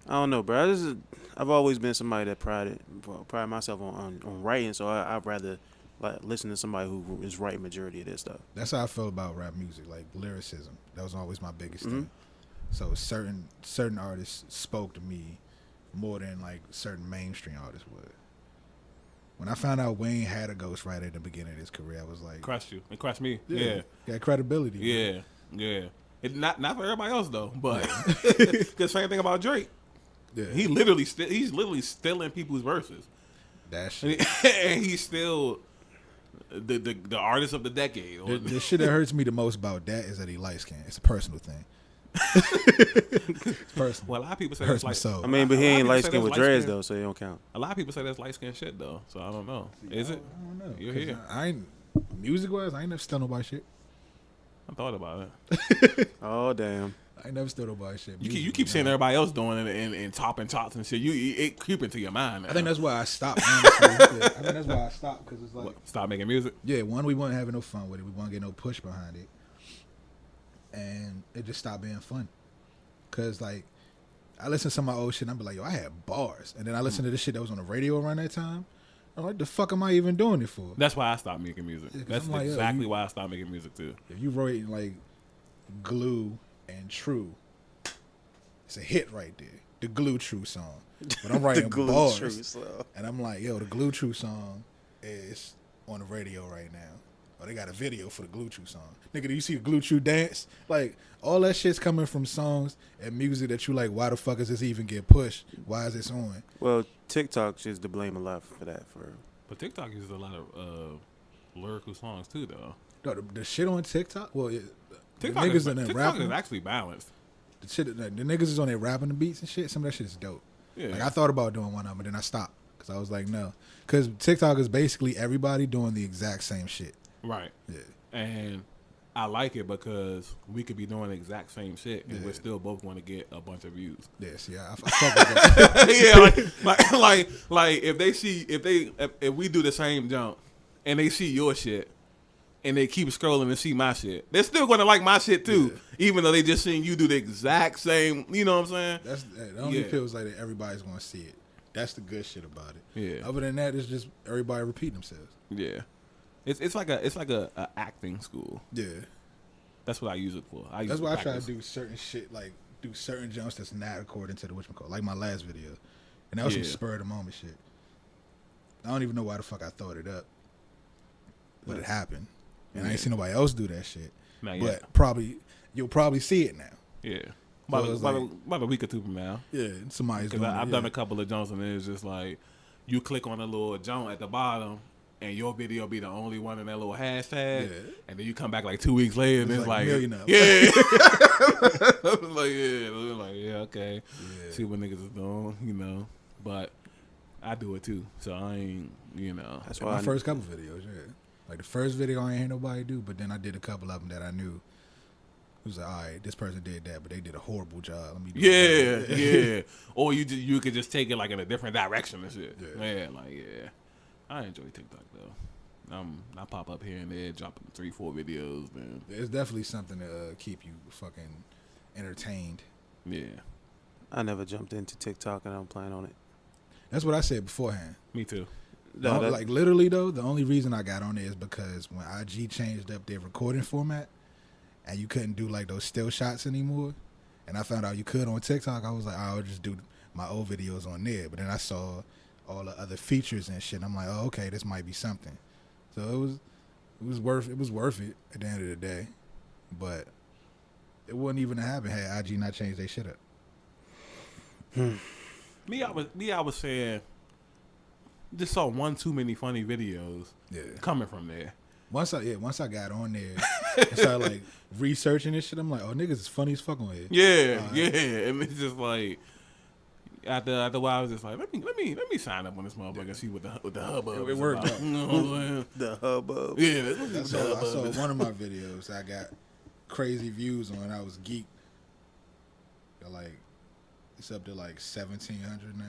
don't know, bro. I've always been somebody that pride myself on writing, so I'd rather like listen to somebody who is writing majority of this stuff. That's how I feel about rap music, like lyricism. That was always my biggest thing. So certain artists spoke to me more than like certain mainstream artists would. When I found out Wayne had a ghostwriter at the beginning of his career, I was like, crushed you. It crushed me. Yeah. Got credibility. Yeah. Man. Yeah. It, not for everybody else though, but the same thing about Drake. Yeah. He's literally stealing people's verses. That shit. And he's still the artist of the decade. The shit that hurts me the most about that is that he light skinned. It's a personal thing. Personal. Well, a lot of people say that's light. I mean, but he ain't light skinned with dreads though, so he don't count. A lot of people say that's light skinned shit though, so I don't know. Is it? I don't know. You're here. Music wise, I ain't never stole nobody shit. I thought about it. Oh damn. I ain't never stole nobody shit. You keep seeing everybody else doing it and topping charts and shit. It creep into your mind. Now. I think that's why I stopped. Honestly. I think that's why I stopped because it's like stop making music. Yeah, one, we weren't having no fun with it. We weren't getting no push behind it, and it just stopped being fun. Cause like I listen to some of my old shit and I be like, yo, I had bars. And then I listen to this shit that was on the radio around that time. I'm like, the fuck am I even doing it for? That's why I stopped making music. Yeah, that's like, exactly why I stopped making music too. If you wrote like Glue and True, it's a hit right there. The Glue True song. But I'm writing bars. And I'm like, yo, the Glue True song is on the radio right now. Oh, they got a video for the Glue True song. Nigga, do you see the Glue True dance? Like, all that shit's coming from songs and music that you like, why the fuck is this even get pushed? Why is this on? Well, TikTok is to blame a lot for that. But TikTok uses a lot of lyrical songs too, though. No, the shit on TikTok, well, TikTok the niggas in there rapping is actually balanced. The shit, the niggas is on there rapping the beats and shit. Some of that shit is dope. Yeah. Like, I thought about doing one of them, but then I stopped because I was like, no. Because TikTok is basically everybody doing the exact same shit. Right. Yeah. And I like it because we could be doing the exact same shit and we're still both going to get a bunch of views. Yes, yeah, I fuck with that. Yeah, like if we do the same jump and they see your shit and they keep scrolling and see my shit, they're still going to like my shit too, even though they just seen you do the exact same. You know what I'm saying? It only feels like that everybody's going to see it. That's the good shit about it. Yeah. Other than that, it's just everybody repeating themselves. Yeah. It's like a acting school. Yeah, that's what I use it for. That's why I try to do certain shit, like do certain jumps that's not according to the whatchamacallit, like my last video, and that was some spur of the moment shit. I don't even know why the fuck I thought it up, but it happened, and I ain't seen nobody else do that shit. Not but yet. you'll probably see it now. Yeah. About a week or two from now. Yeah, somebody's Because doing I've it, done a couple of jumps and it's just like you click on a little jump at the bottom and your video be the only one in that little hashtag, and then you come back like 2 weeks later and it's like, a million of them. yeah, okay, Yeah. see what niggas is doing, you know. But I do it too, so I ain't, you know. That's My why first couple videos, yeah. Like the first video I ain't hear nobody do, but then I did a couple of them that I knew. It was like, all right, this person did that, but they did a horrible job. Let me do it. Yeah. Or you could just take it like in a different direction and shit. Yeah. I enjoy TikTok though. I pop up here and there, dropping 3-4 videos, man. It's definitely something to keep you fucking entertained. Yeah. I never jumped into TikTok and I don't plan on it. That's what I said beforehand. Me too. No, Like literally though, the only reason I got on it is because when IG changed up their recording format and you couldn't do like those still shots anymore, and I found out you could on TikTok, I was like, I'll just do my old videos on there. But then I saw all the other features and shit. And I'm like, oh, okay, this might be something. So it was worth it at the end of the day. But it wouldn't even have happened had IG not changed their shit up. I was saying, just saw one too many funny videos coming from there. Once I got on there and started like researching this shit, I'm like, oh, niggas is funny as fuck on here. Yeah. And it's just like after a while, I was just like, let me sign up on this motherfucker and see what the hubbub. It worked out. You know what I'm saying? the hubbub. Yeah, I saw one of my videos I got crazy views on. I was geeked. Like, it's up to like 1,700 now.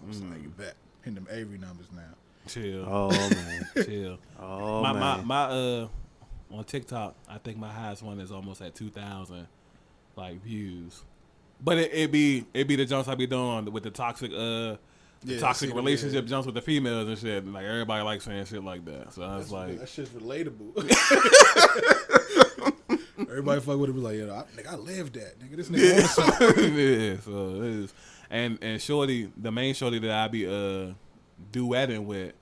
I was like, bet. Hitting them Avery numbers now. Chill. Oh man. Chill. Oh my man. on TikTok, I think my highest one is almost at 2,000 like views. But it be the jumps I be doing with the toxic toxic relationship jumps with the females and shit. Like everybody likes saying shit like that. So I was like, that shit's relatable. Everybody fuck with it, be like, yo, I lived that, nigga. This nigga on something. yeah. So it is. And shorty, the main shorty that I be duetting with,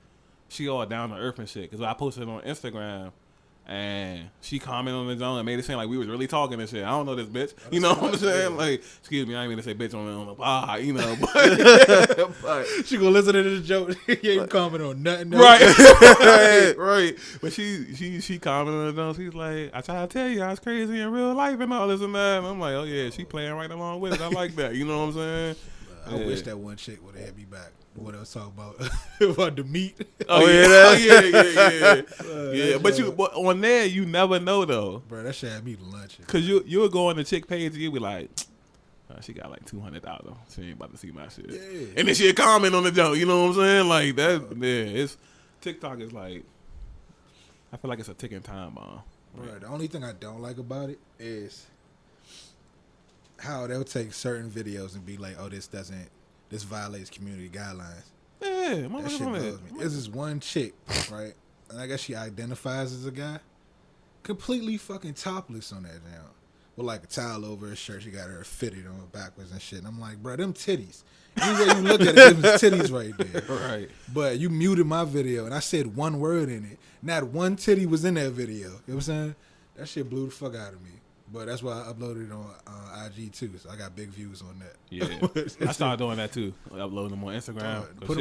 she all down to earth and shit. Cause I posted it on Instagram, and she commented on the zone and made it seem like we was really talking and shit. I don't know this bitch, you know what I'm saying? Like, excuse me, I ain't mean to say bitch on the pod, you know. But She gonna listen to this joke. He ain't comment on nothing. right. But she commented on the zone. She's like, I try to tell you I was crazy in real life and all this and that. And I'm like, oh yeah, she playing right along with it. I like that. You know what I'm saying? I wish that one chick would have had me back. What I was talking about the meat. Yeah. But on there you never know though, Bro, that shit had me lunching. cause you'll go on the chick page and you be like, oh, she got like 200,000. She ain't about to see my shit. Yeah. And then she'll comment on the joke. You know what I'm saying? Like that. Yeah. It's TikTok is like, I feel like it's a ticking time bomb. Bro, the only thing I don't like about it is how they'll take certain videos and be like, oh, this violates community guidelines. Yeah, That shit blows me. There's this one chick, right? And I guess she identifies as a guy. Completely fucking topless on that now. With like a towel over her shirt. She got her fitted on backwards and shit. And I'm like, bro, them titties. Any way you look at it, them titties right there. Right. But you muted my video and I said one word in it. Not one titty was in that video. You know what I'm saying? That shit blew the fuck out of me. But that's why I uploaded it on IG too. So I got big views on that. Yeah. I started doing that too. Uploading them on Instagram. Put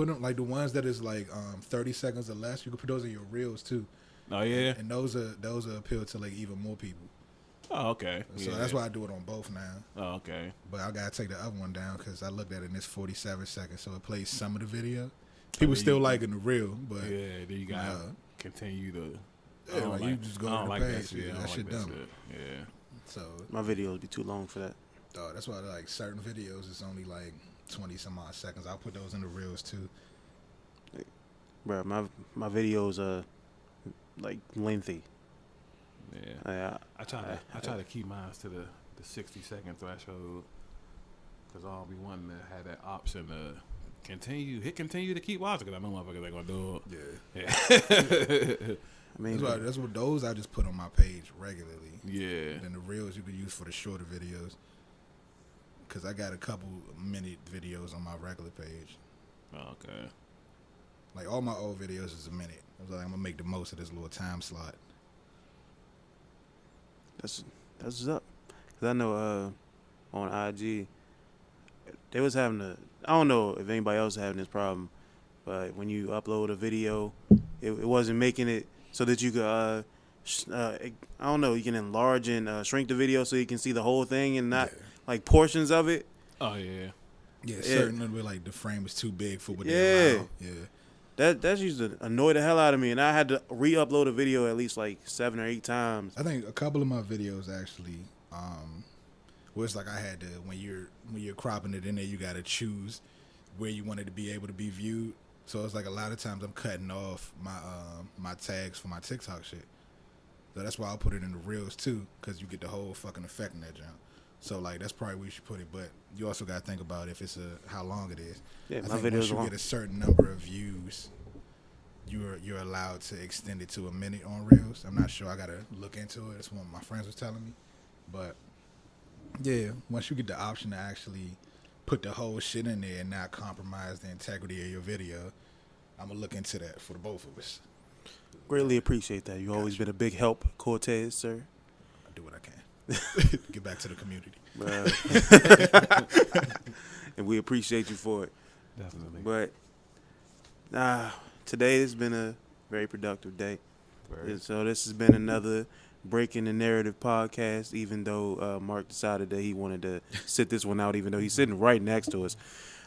them like the ones that is like 30 seconds or less. You can put those in your reels too. Oh yeah. And those are appeal to like even more people. Oh okay. So that's why I do it on both now. Oh okay. But I gotta take the other one down because I looked at it and it's 47 seconds, so it plays some of the video. People still liking the reel, but yeah, then you gotta continue to. Yeah, like you just go on the page. That shit dumb. Yeah. So My videos be too long for that. that's why like certain videos it's only like 20 some odd seconds. I'll put those in the reels too. Bro, my videos are like lengthy. Yeah. I try to keep mine to the 60-second threshold because I'll be wanting to have that option to hit continue to keep watching because I know motherfuckers ain't gonna do it. Yeah. I mean, that's what those I just put on my page regularly. Yeah. And the reels you could use for the shorter videos. Because I got a couple minute videos on my regular page. Oh, okay. Like all my old videos is a minute. I was like, I'm gonna make the most of this little time slot. That's what's up. Cause I know on IG. They was having I don't know if anybody else having this problem, but when you upload a video, it wasn't making it so that you could, I don't know, you can enlarge and shrink the video so you can see the whole thing and not like portions of it. Oh yeah. Yeah, certain of it, like the frame is too big for what they allow. Yeah. That's used to annoy the hell out of me, and I had to re-upload a video at least like 7 or 8 times. I think a couple of my videos actually, was like I had to when you're cropping it in there, you got to choose where you want it to be able to be viewed. So it's like a lot of times I'm cutting off my tags for my TikTok shit. So that's why I'll put it in the reels too, because you get the whole fucking effect in that jump. So like that's probably where you should put it, but you also got to think about if it's how long it is. Yeah, I my think videos once you long. get a certain number of views, you're allowed to extend it to a minute on reels. I'm not sure. I gotta look into it. That's what my friends was telling me, but yeah, once you get the option to actually put the whole shit in there and not compromise the integrity of your video, I'm gonna look into that for the both of us. Greatly appreciate that. You've always been a big help, Cortez, sir. I do what I can. Get back to the community. And we appreciate you for it. Definitely. But today has been a very productive day. So this has been another Breaking the Narrative podcast, even though Mark decided that he wanted to sit this one out, even though he's sitting right next to us.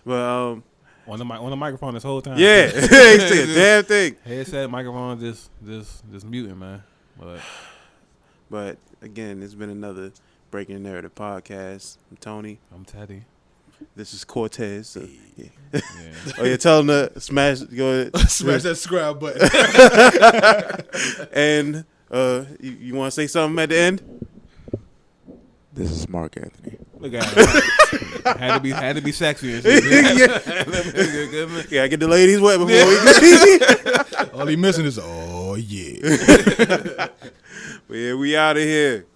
But on the microphone this whole time. yeah, he said a damn thing. Headset, microphone, just muting, man. But again, it's been another Breaking the Narrative podcast. I'm Tony. I'm Teddy. This is Cortez. So, yeah. Yeah. Oh, you're telling them to smash, go ahead. Smash that subscribe button. And you want to say something at the end? This is Mark Anthony. Look at him. had to be sexy and shit. Yeah, get the ladies wet before we can. All he missing is, oh yeah. But yeah, we out of here.